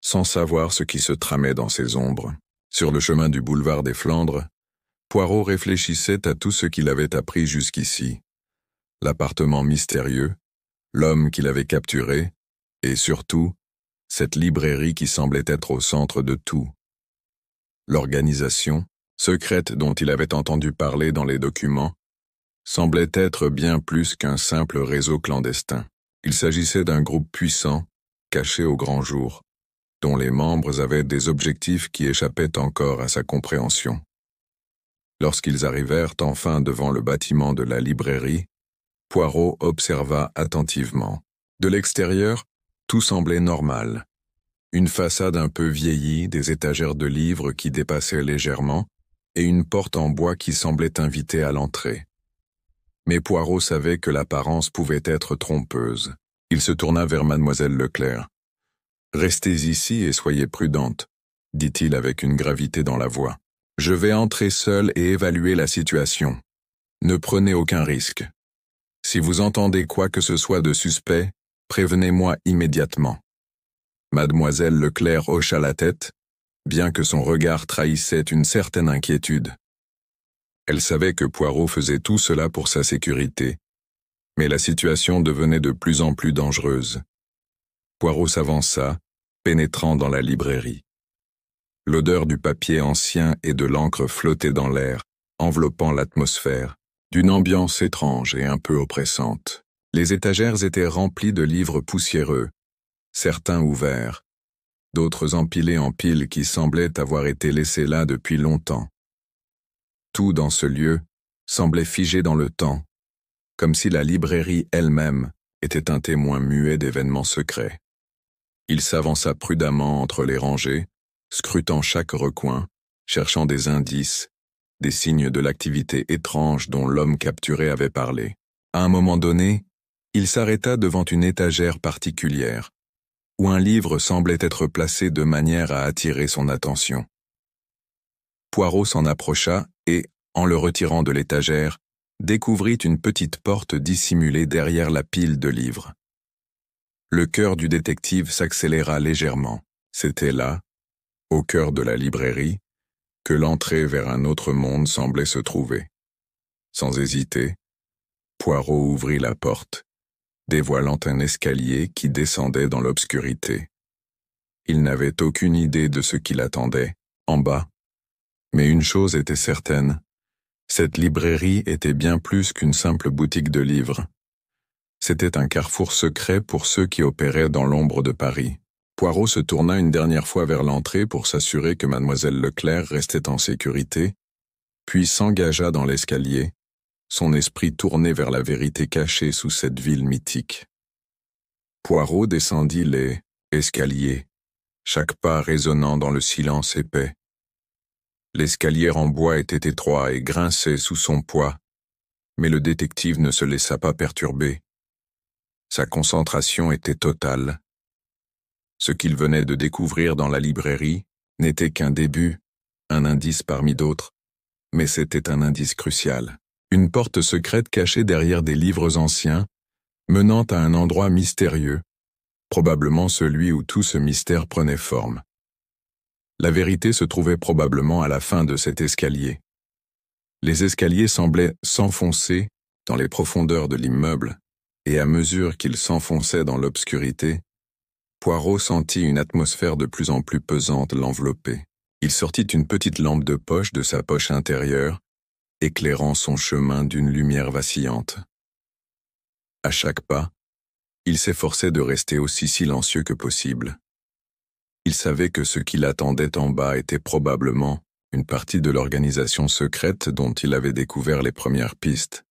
sans savoir ce qui se tramait dans ces ombres. Sur le chemin du boulevard des Flandres, Poirot réfléchissait à tout ce qu'il avait appris jusqu'ici. L'appartement mystérieux, l'homme qu'il avait capturé, et surtout, cette librairie qui semblait être au centre de tout. L'organisation, secrète dont il avait entendu parler dans les documents, semblait être bien plus qu'un simple réseau clandestin. Il s'agissait d'un groupe puissant, caché au grand jour, dont les membres avaient des objectifs qui échappaient encore à sa compréhension. Lorsqu'ils arrivèrent enfin devant le bâtiment de la librairie, Poirot observa attentivement. De l'extérieur, tout semblait normal. Une façade un peu vieillie, des étagères de livres qui dépassaient légèrement, et une porte en bois qui semblait inviter à l'entrée. Mais Poirot savait que l'apparence pouvait être trompeuse. Il se tourna vers mademoiselle Leclerc. « Restez ici et soyez prudente, » dit-il avec une gravité dans la voix. « Je vais entrer seul et évaluer la situation. Ne prenez aucun risque. Si vous entendez quoi que ce soit de suspect, prévenez-moi immédiatement. » Mademoiselle Leclerc hocha la tête, bien que son regard trahissait une certaine inquiétude. Elle savait que Poirot faisait tout cela pour sa sécurité, mais la situation devenait de plus en plus dangereuse. Poirot s'avança, pénétrant dans la librairie. L'odeur du papier ancien et de l'encre flottait dans l'air, enveloppant l'atmosphère, d'une ambiance étrange et un peu oppressante. Les étagères étaient remplies de livres poussiéreux, certains ouverts, d'autres empilés en piles qui semblaient avoir été laissés là depuis longtemps. Tout dans ce lieu semblait figé dans le temps, comme si la librairie elle-même était un témoin muet d'événements secrets. Il s'avança prudemment entre les rangées, scrutant chaque recoin, cherchant des indices, des signes de l'activité étrange dont l'homme capturé avait parlé. À un moment donné, il s'arrêta devant une étagère particulière, où un livre semblait être placé de manière à attirer son attention. Poirot s'en approcha et, en le retirant de l'étagère, découvrit une petite porte dissimulée derrière la pile de livres. Le cœur du détective s'accéléra légèrement. C'était là, au cœur de la librairie, que l'entrée vers un autre monde semblait se trouver. Sans hésiter, Poirot ouvrit la porte, dévoilant un escalier qui descendait dans l'obscurité. Il n'avait aucune idée de ce qui l'attendait, en bas. Mais une chose était certaine, cette librairie était bien plus qu'une simple boutique de livres. C'était un carrefour secret pour ceux qui opéraient dans l'ombre de Paris. Poirot se tourna une dernière fois vers l'entrée pour s'assurer que mademoiselle Leclerc restait en sécurité, puis s'engagea dans l'escalier, son esprit tourné vers la vérité cachée sous cette ville mythique. Poirot descendit les escaliers, chaque pas résonnant dans le silence épais. L'escalier en bois était étroit et grinçait sous son poids, mais le détective ne se laissa pas perturber. Sa concentration était totale. Ce qu'il venait de découvrir dans la librairie n'était qu'un début, un indice parmi d'autres, mais c'était un indice crucial. Une porte secrète cachée derrière des livres anciens, menant à un endroit mystérieux, probablement celui où tout ce mystère prenait forme. La vérité se trouvait probablement à la fin de cet escalier. Les escaliers semblaient s'enfoncer dans les profondeurs de l'immeuble, et à mesure qu'ils s'enfonçaient dans l'obscurité, Poirot sentit une atmosphère de plus en plus pesante l'envelopper. Il sortit une petite lampe de poche de sa poche intérieure, éclairant son chemin d'une lumière vacillante. À chaque pas, il s'efforçait de rester aussi silencieux que possible. Il savait que ce qui l'attendait en bas était probablement une partie de l'organisation secrète dont il avait découvert les premières pistes.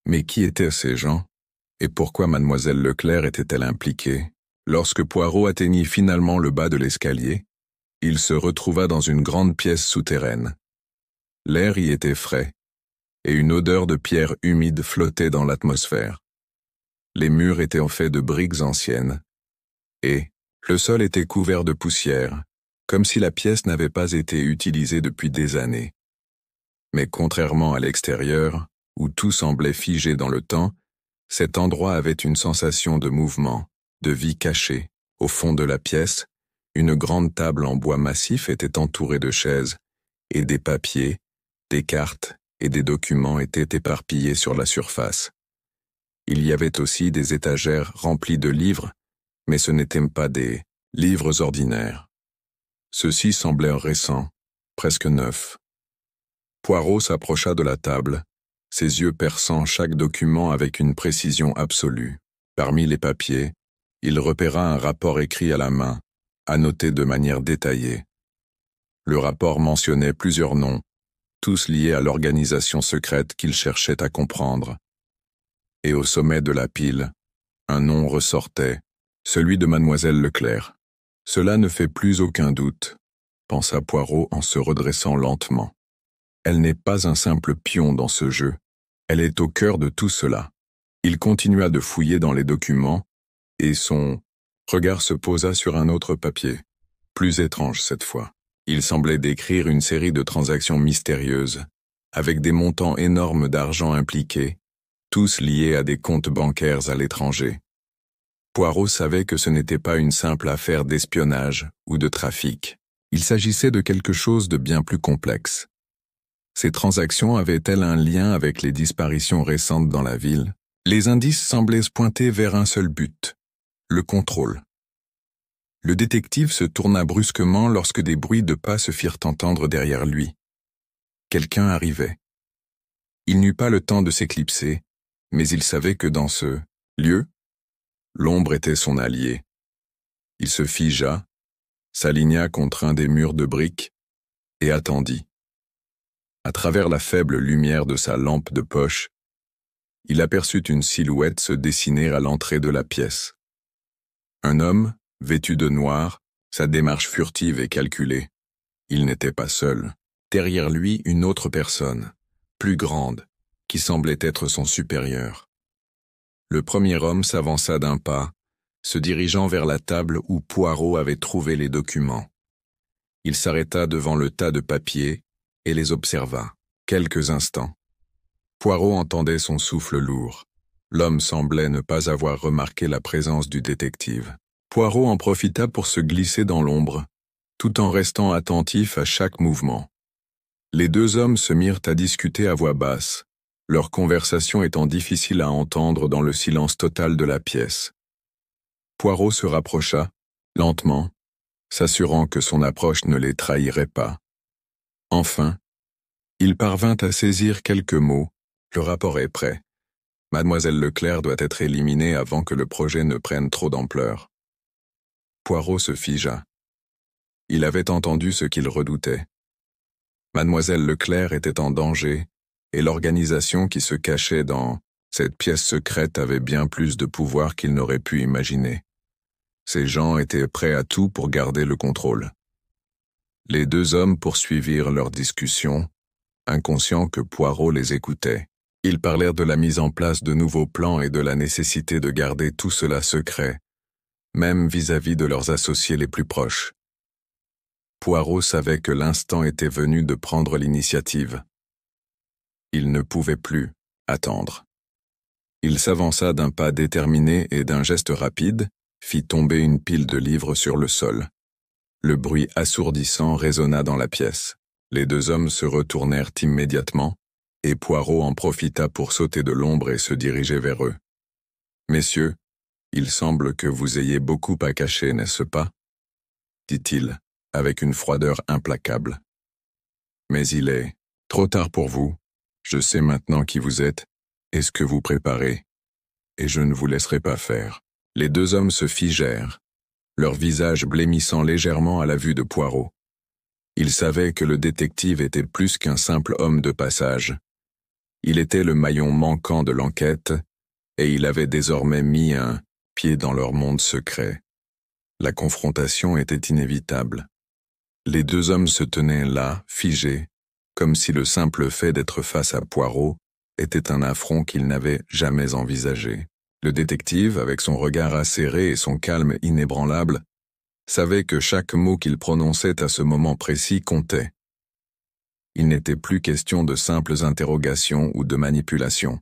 Mais qui étaient ces gens, et pourquoi mademoiselle Leclerc était-elle impliquée? Lorsque Poirot atteignit finalement le bas de l'escalier, il se retrouva dans une grande pièce souterraine. L'air y était frais, et une odeur de pierre humide flottait dans l'atmosphère. Les murs étaient en fait de briques anciennes, et le sol était couvert de poussière, comme si la pièce n'avait pas été utilisée depuis des années. Mais contrairement à l'extérieur, où tout semblait figé dans le temps, cet endroit avait une sensation de mouvement, de vie cachée. Au fond de la pièce, une grande table en bois massif était entourée de chaises, et des papiers, des cartes et des documents étaient éparpillés sur la surface. Il y avait aussi des étagères remplies de livres, mais ce n'étaient pas des livres ordinaires. Ceux-ci semblaient récents, presque neufs. Poirot s'approcha de la table, ses yeux perçant chaque document avec une précision absolue. Parmi les papiers, il repéra un rapport écrit à la main, annoté de manière détaillée. Le rapport mentionnait plusieurs noms, tous liés à l'organisation secrète qu'il cherchait à comprendre. Et au sommet de la pile, un nom ressortait, celui de mademoiselle Leclerc. Cela ne fait plus aucun doute, pensa Poirot en se redressant lentement. Elle n'est pas un simple pion dans ce jeu, elle est au cœur de tout cela. Il continua de fouiller dans les documents, et son regard se posa sur un autre papier, plus étrange cette fois. Il semblait décrire une série de transactions mystérieuses, avec des montants énormes d'argent impliqués, tous liés à des comptes bancaires à l'étranger. Poirot savait que ce n'était pas une simple affaire d'espionnage ou de trafic. Il s'agissait de quelque chose de bien plus complexe. Ces transactions avaient-elles un lien avec les disparitions récentes dans la ville? Les indices semblaient se pointer vers un seul but, le contrôle. Le détective se tourna brusquement lorsque des bruits de pas se firent entendre derrière lui. Quelqu'un arrivait. Il n'eut pas le temps de s'éclipser, mais il savait que dans ce lieu, l'ombre était son allié. Il se figea, s'aligna contre un des murs de briques et attendit. À travers la faible lumière de sa lampe de poche, il aperçut une silhouette se dessiner à l'entrée de la pièce. Un homme, vêtu de noir, sa démarche furtive et calculée. Il n'était pas seul. Derrière lui, une autre personne, plus grande, qui semblait être son supérieur. Le premier homme s'avança d'un pas, se dirigeant vers la table où Poirot avait trouvé les documents. Il s'arrêta devant le tas de papiers et les observa. Quelques instants. Poirot entendait son souffle lourd. L'homme semblait ne pas avoir remarqué la présence du détective. Poirot en profita pour se glisser dans l'ombre, tout en restant attentif à chaque mouvement. Les deux hommes se mirent à discuter à voix basse, leur conversation étant difficile à entendre dans le silence total de la pièce. Poirot se rapprocha, lentement, s'assurant que son approche ne les trahirait pas. Enfin, il parvint à saisir quelques mots. Le rapport est prêt. Mademoiselle Leclerc doit être éliminée avant que le projet ne prenne trop d'ampleur. Poirot se figea. Il avait entendu ce qu'il redoutait. Mademoiselle Leclerc était en danger, et l'organisation qui se cachait dans cette pièce secrète avait bien plus de pouvoir qu'il n'aurait pu imaginer. Ces gens étaient prêts à tout pour garder le contrôle. Les deux hommes poursuivirent leur discussion, inconscients que Poirot les écoutait. Ils parlèrent de la mise en place de nouveaux plans et de la nécessité de garder tout cela secret, même vis-à-vis de leurs associés les plus proches. Poirot savait que l'instant était venu de prendre l'initiative. Il ne pouvait plus attendre. Il s'avança d'un pas déterminé et d'un geste rapide, fit tomber une pile de livres sur le sol. Le bruit assourdissant résonna dans la pièce. Les deux hommes se retournèrent immédiatement, et Poirot en profita pour sauter de l'ombre et se diriger vers eux. « Messieurs, il semble que vous ayez beaucoup à cacher, n'est-ce pas ?» dit-il, avec une froideur implacable. « Mais il est trop tard pour vous. Je sais maintenant qui vous êtes et ce que vous préparez, et je ne vous laisserai pas faire. » Les deux hommes se figèrent, leur visage blêmissant légèrement à la vue de Poirot. Ils savaient que le détective était plus qu'un simple homme de passage. Il était le maillon manquant de l'enquête, et il avait désormais mis un pied dans leur monde secret. La confrontation était inévitable. Les deux hommes se tenaient là, figés, comme si le simple fait d'être face à Poirot était un affront qu'ils n'avaient jamais envisagé. Le détective, avec son regard acéré et son calme inébranlable, savait que chaque mot qu'il prononçait à ce moment précis comptait. Il n'était plus question de simples interrogations ou de manipulations.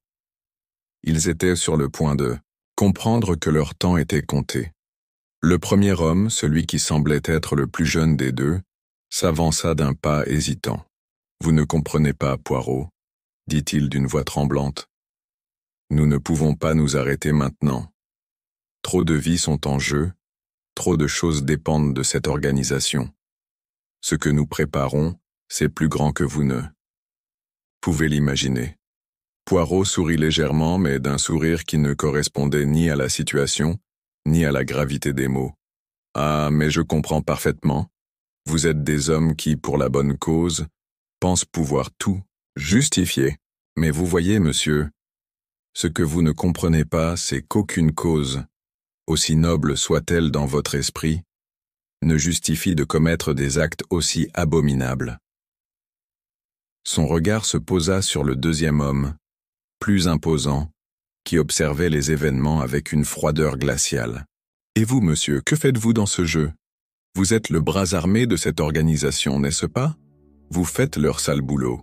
Ils étaient sur le point de comprendre que leur temps était compté. Le premier homme, celui qui semblait être le plus jeune des deux, s'avança d'un pas hésitant. « Vous ne comprenez pas, Poirot, » dit-il d'une voix tremblante. « Nous ne pouvons pas nous arrêter maintenant. Trop de vies sont en jeu, trop de choses dépendent de cette organisation. Ce que nous préparons, c'est plus grand que vous ne pouvez l'imaginer. » Poirot sourit légèrement, mais d'un sourire qui ne correspondait ni à la situation, ni à la gravité des mots. « Ah, mais je comprends parfaitement. Vous êtes des hommes qui, pour la bonne cause, pensent pouvoir tout justifier. Mais vous voyez, monsieur, ce que vous ne comprenez pas, c'est qu'aucune cause, aussi noble soit-elle dans votre esprit, ne justifie de commettre des actes aussi abominables. Son regard se posa sur le deuxième homme, plus imposant, qui observait les événements avec une froideur glaciale. « Et vous, monsieur, que faites-vous dans ce jeu? Vous êtes le bras armé de cette organisation, n'est-ce pas? Vous faites leur sale boulot. »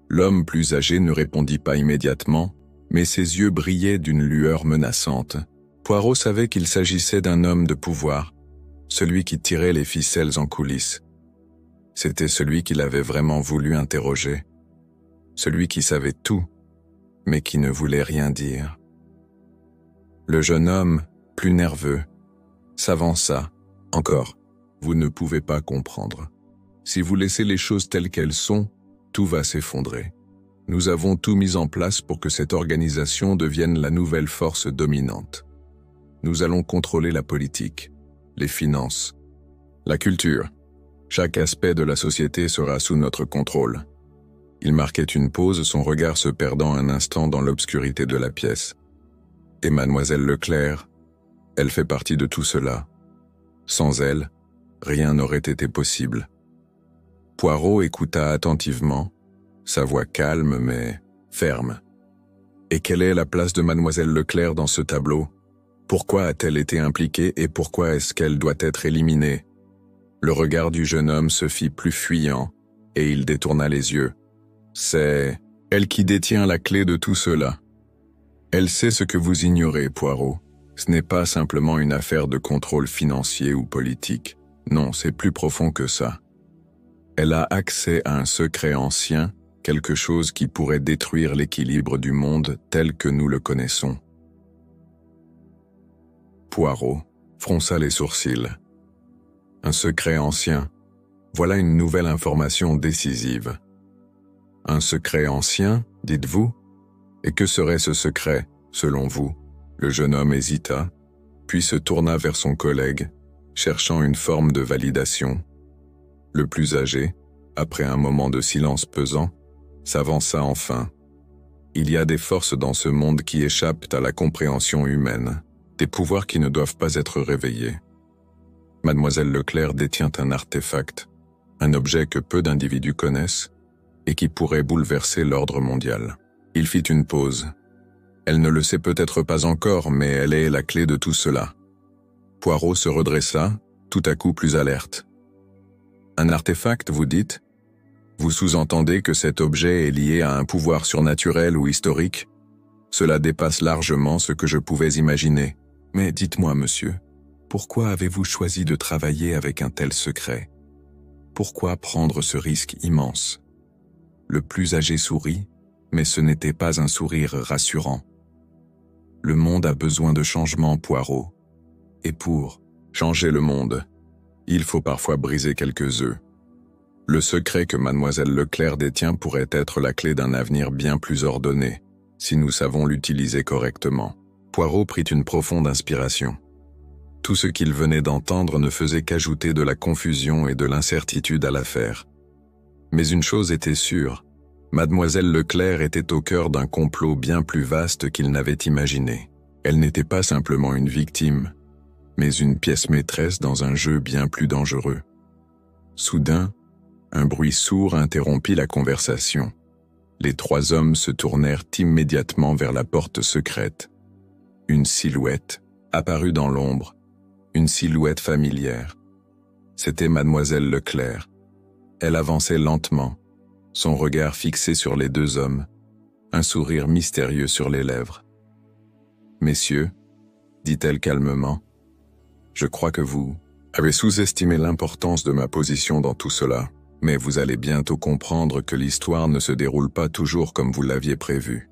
L'homme plus âgé ne répondit pas immédiatement, mais ses yeux brillaient d'une lueur menaçante. Poirot savait qu'il s'agissait d'un homme de pouvoir, celui qui tirait les ficelles en coulisses. C'était celui qu'il avait vraiment voulu interroger, celui qui savait tout, mais qui ne voulait rien dire. Le jeune homme, plus nerveux, s'avança. « Encore, vous ne pouvez pas comprendre. Si vous laissez les choses telles qu'elles sont, tout va s'effondrer. Nous avons tout mis en place pour que cette organisation devienne la nouvelle force dominante. Nous allons contrôler la politique, les finances, la culture. Chaque aspect de la société sera sous notre contrôle. » Il marquait une pause, son regard se perdant un instant dans l'obscurité de la pièce. « Et mademoiselle Leclerc, elle fait partie de tout cela. Sans elle, rien n'aurait été possible. » Poirot écouta attentivement, sa voix calme mais ferme. « Et quelle est la place de mademoiselle Leclerc dans ce tableau? Pourquoi a-t-elle été impliquée et pourquoi est-ce qu'elle doit être éliminée ?» Le regard du jeune homme se fit plus fuyant et il détourna les yeux. « C'est elle qui détient la clé de tout cela. Elle sait ce que vous ignorez, Poirot. Ce n'est pas simplement une affaire de contrôle financier ou politique. Non, c'est plus profond que ça. Elle a accès à un secret ancien, quelque chose qui pourrait détruire l'équilibre du monde tel que nous le connaissons. » Poirot fronça les sourcils. Un secret ancien, voilà une nouvelle information décisive. Un secret ancien, dites-vous? Et que serait ce secret, selon vous? Le jeune homme hésita, puis se tourna vers son collègue, cherchant une forme de validation. Le plus âgé, après un moment de silence pesant, s'avança enfin. Il y a des forces dans ce monde qui échappent à la compréhension humaine, des pouvoirs qui ne doivent pas être réveillés. Mademoiselle Leclerc détient un artefact, un objet que peu d'individus connaissent et qui pourrait bouleverser l'ordre mondial. Il fit une pause. Elle ne le sait peut-être pas encore, mais elle est la clé de tout cela. Poirot se redressa, tout à coup plus alerte. Un artefact, vous dites? Vous sous-entendez que cet objet est lié à un pouvoir surnaturel ou historique? Cela dépasse largement ce que je pouvais imaginer. Mais dites-moi, monsieur, pourquoi avez-vous choisi de travailler avec un tel secret? Pourquoi prendre ce risque immense? Le plus âgé sourit, mais ce n'était pas un sourire rassurant. Le monde a besoin de changement, Poirot. Et pour changer le monde, il faut parfois briser quelques œufs. Le secret que mademoiselle Leclerc détient pourrait être la clé d'un avenir bien plus ordonné, si nous savons l'utiliser correctement. Poirot prit une profonde inspiration. Tout ce qu'il venait d'entendre ne faisait qu'ajouter de la confusion et de l'incertitude à l'affaire. Mais une chose était sûre, mademoiselle Leclerc était au cœur d'un complot bien plus vaste qu'il n'avait imaginé. Elle n'était pas simplement une victime, mais une pièce maîtresse dans un jeu bien plus dangereux. Soudain, un bruit sourd interrompit la conversation. Les trois hommes se tournèrent immédiatement vers la porte secrète. Une silhouette apparut dans l'ombre, une silhouette familière. C'était mademoiselle Leclerc. Elle avançait lentement, son regard fixé sur les deux hommes, un sourire mystérieux sur les lèvres. « Messieurs, dit-elle calmement, je crois que vous avez sous-estimé l'importance de ma position dans tout cela, mais vous allez bientôt comprendre que l'histoire ne se déroule pas toujours comme vous l'aviez prévu. »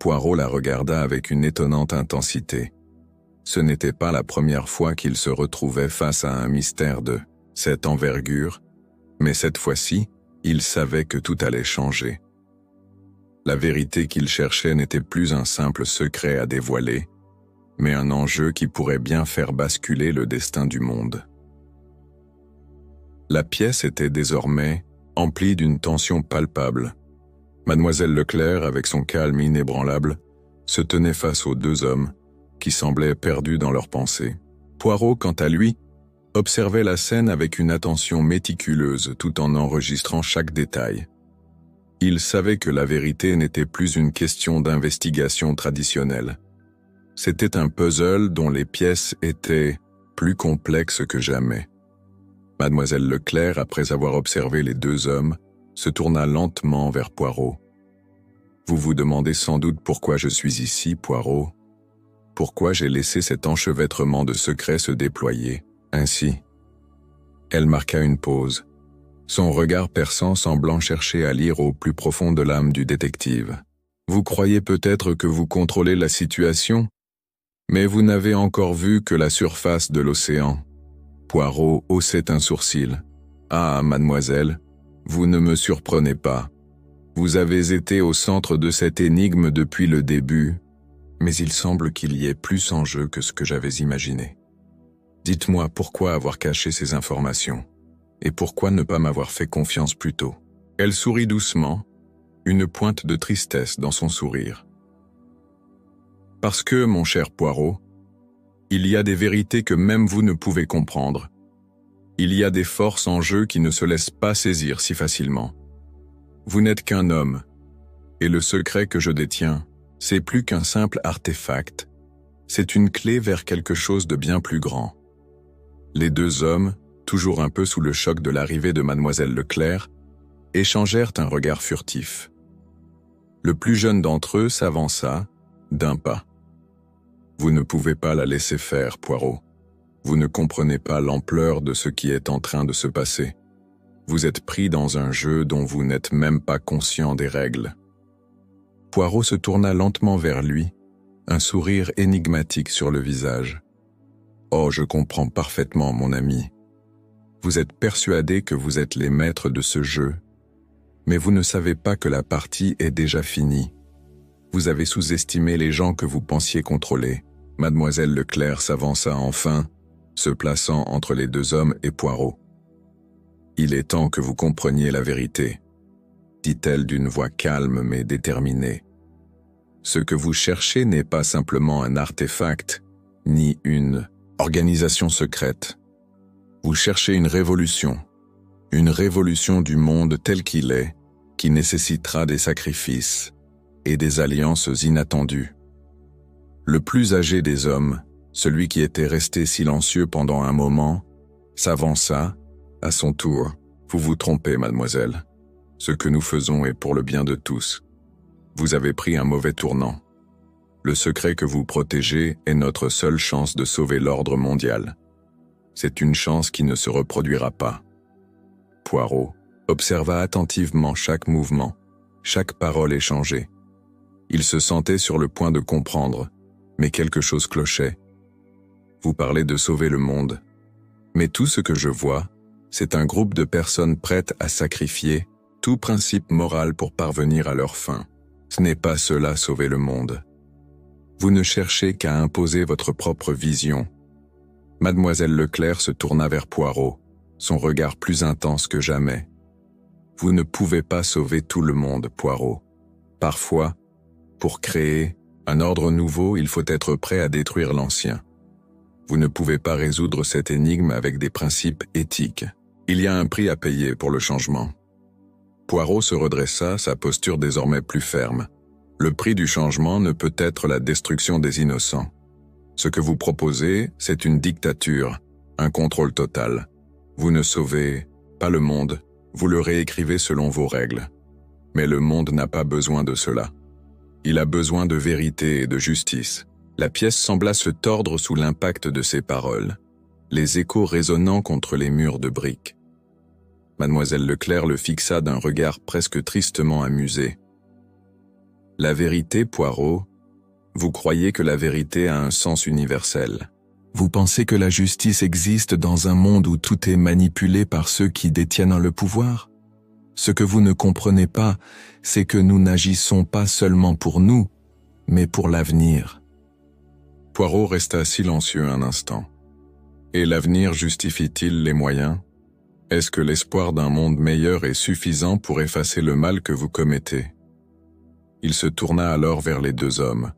Poirot la regarda avec une étonnante intensité. Ce n'était pas la première fois qu'il se retrouvait face à un mystère de cette envergure, mais cette fois-ci, il savait que tout allait changer. La vérité qu'il cherchait n'était plus un simple secret à dévoiler, mais un enjeu qui pourrait bien faire basculer le destin du monde. La pièce était désormais emplie d'une tension palpable. Mademoiselle Leclerc, avec son calme inébranlable, se tenait face aux deux hommes, qui semblaient perdus dans leurs pensées. Poirot, quant à lui, observait la scène avec une attention méticuleuse tout en enregistrant chaque détail. Il savait que la vérité n'était plus une question d'investigation traditionnelle. C'était un puzzle dont les pièces étaient plus complexes que jamais. Mademoiselle Leclerc, après avoir observé les deux hommes, se tourna lentement vers Poirot. « Vous vous demandez sans doute pourquoi je suis ici, Poirot. Pourquoi j'ai laissé cet enchevêtrement de secrets se déployer, ainsi ?» Elle marqua une pause, son regard perçant semblant chercher à lire au plus profond de l'âme du détective. « Vous croyez peut-être que vous contrôlez la situation, mais vous n'avez encore vu que la surface de l'océan. » Poirot haussait un sourcil. « Ah, mademoiselle, vous ne me surprenez pas. Vous avez été au centre de cette énigme depuis le début, mais il semble qu'il y ait plus en jeu que ce que j'avais imaginé. Dites-moi pourquoi avoir caché ces informations, et pourquoi ne pas m'avoir fait confiance plus tôt. » Elle sourit doucement, une pointe de tristesse dans son sourire. « Parce que, mon cher Poirot, il y a des vérités que même vous ne pouvez comprendre. Il y a des forces en jeu qui ne se laissent pas saisir si facilement. Vous n'êtes qu'un homme, et le secret que je détiens, c'est plus qu'un simple artefact, c'est une clé vers quelque chose de bien plus grand. » Les deux hommes, toujours un peu sous le choc de l'arrivée de Mademoiselle Leclerc, échangèrent un regard furtif. Le plus jeune d'entre eux s'avança, d'un pas. « Vous ne pouvez pas la laisser faire, Poirot. Vous ne comprenez pas l'ampleur de ce qui est en train de se passer. Vous êtes pris dans un jeu dont vous n'êtes même pas conscient des règles. » Poirot se tourna lentement vers lui, un sourire énigmatique sur le visage. « Oh, je comprends parfaitement, mon ami. Vous êtes persuadé que vous êtes les maîtres de ce jeu, mais vous ne savez pas que la partie est déjà finie. Vous avez sous-estimé les gens que vous pensiez contrôler. » Mademoiselle Leclerc s'avança enfin, se plaçant entre les deux hommes et Poirot. « Il est temps que vous compreniez la vérité, » dit-elle d'une voix calme mais déterminée. « Ce que vous cherchez n'est pas simplement un artefact, ni une organisation secrète. Vous cherchez une révolution du monde tel qu'il est, qui nécessitera des sacrifices et des alliances inattendues. » Le plus âgé des hommes, celui qui était resté silencieux pendant un moment, s'avança, à son tour. « Vous vous trompez, mademoiselle. Ce que nous faisons est pour le bien de tous. Vous avez pris un mauvais tournant. Le secret que vous protégez est notre seule chance de sauver l'ordre mondial. C'est une chance qui ne se reproduira pas. » Poirot observa attentivement chaque mouvement, chaque parole échangée. Il se sentait sur le point de comprendre, mais quelque chose clochait. « Vous parlez de sauver le monde. Mais tout ce que je vois, c'est un groupe de personnes prêtes à sacrifier tout principe moral pour parvenir à leur fin. Ce n'est pas cela sauver le monde. Vous ne cherchez qu'à imposer votre propre vision. » Mademoiselle Leclerc se tourna vers Poirot, son regard plus intense que jamais. « Vous ne pouvez pas sauver tout le monde, Poirot. Parfois, pour créer un ordre nouveau, il faut être prêt à détruire l'ancien. Vous ne pouvez pas résoudre cette énigme avec des principes éthiques. Il y a un prix à payer pour le changement. » Poirot se redressa, sa posture désormais plus ferme. « Le prix du changement ne peut être la destruction des innocents. Ce que vous proposez, c'est une dictature, un contrôle total. Vous ne sauvez pas le monde, vous le réécrivez selon vos règles. Mais le monde n'a pas besoin de cela. Il a besoin de vérité et de justice. » La pièce sembla se tordre sous l'impact de ses paroles, les échos résonnant contre les murs de briques. Mademoiselle Leclerc le fixa d'un regard presque tristement amusé. « La vérité, Poirot, vous croyez que la vérité a un sens universel. Vous pensez que la justice existe dans un monde où tout est manipulé par ceux qui détiennent le pouvoir? Ce que vous ne comprenez pas, c'est que nous n'agissons pas seulement pour nous, mais pour l'avenir. » Poirot resta silencieux un instant. « Et l'avenir justifie-t-il les moyens? Est-ce que l'espoir d'un monde meilleur est suffisant pour effacer le mal que vous commettez ?» Il se tourna alors vers les deux hommes,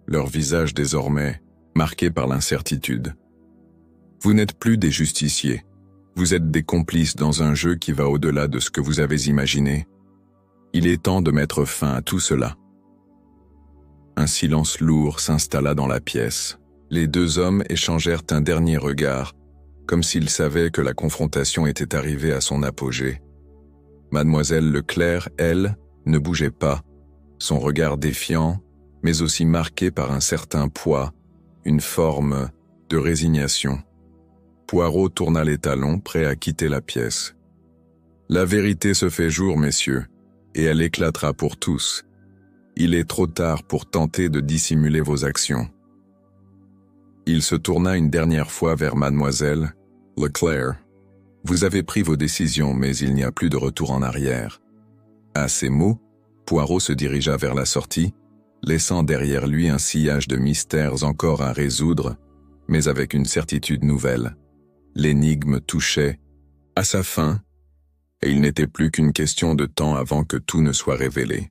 leur visage désormais marqué par l'incertitude. « Vous n'êtes plus des justiciers. Vous êtes des complices dans un jeu qui va au-delà de ce que vous avez imaginé. Il est temps de mettre fin à tout cela. Un silence lourd s'installa dans la pièce. Les deux hommes échangèrent un dernier regard, comme s'ils savaient que la confrontation était arrivée à son apogée. Mademoiselle Leclerc, elle, ne bougeait pas, son regard défiant, mais aussi marqué par un certain poids, une forme de résignation. Poirot tourna les talons, prêt à quitter la pièce. « La vérité se fait jour, messieurs, et elle éclatera pour tous. Il est trop tard pour tenter de dissimuler vos actions. » Il se tourna une dernière fois vers Mademoiselle Leclerc. « Vous avez pris vos décisions, mais il n'y a plus de retour en arrière. » À ces mots, Poirot se dirigea vers la sortie, laissant derrière lui un sillage de mystères encore à résoudre, mais avec une certitude nouvelle. L'énigme touchait à sa fin, et il n'était plus qu'une question de temps avant que tout ne soit révélé.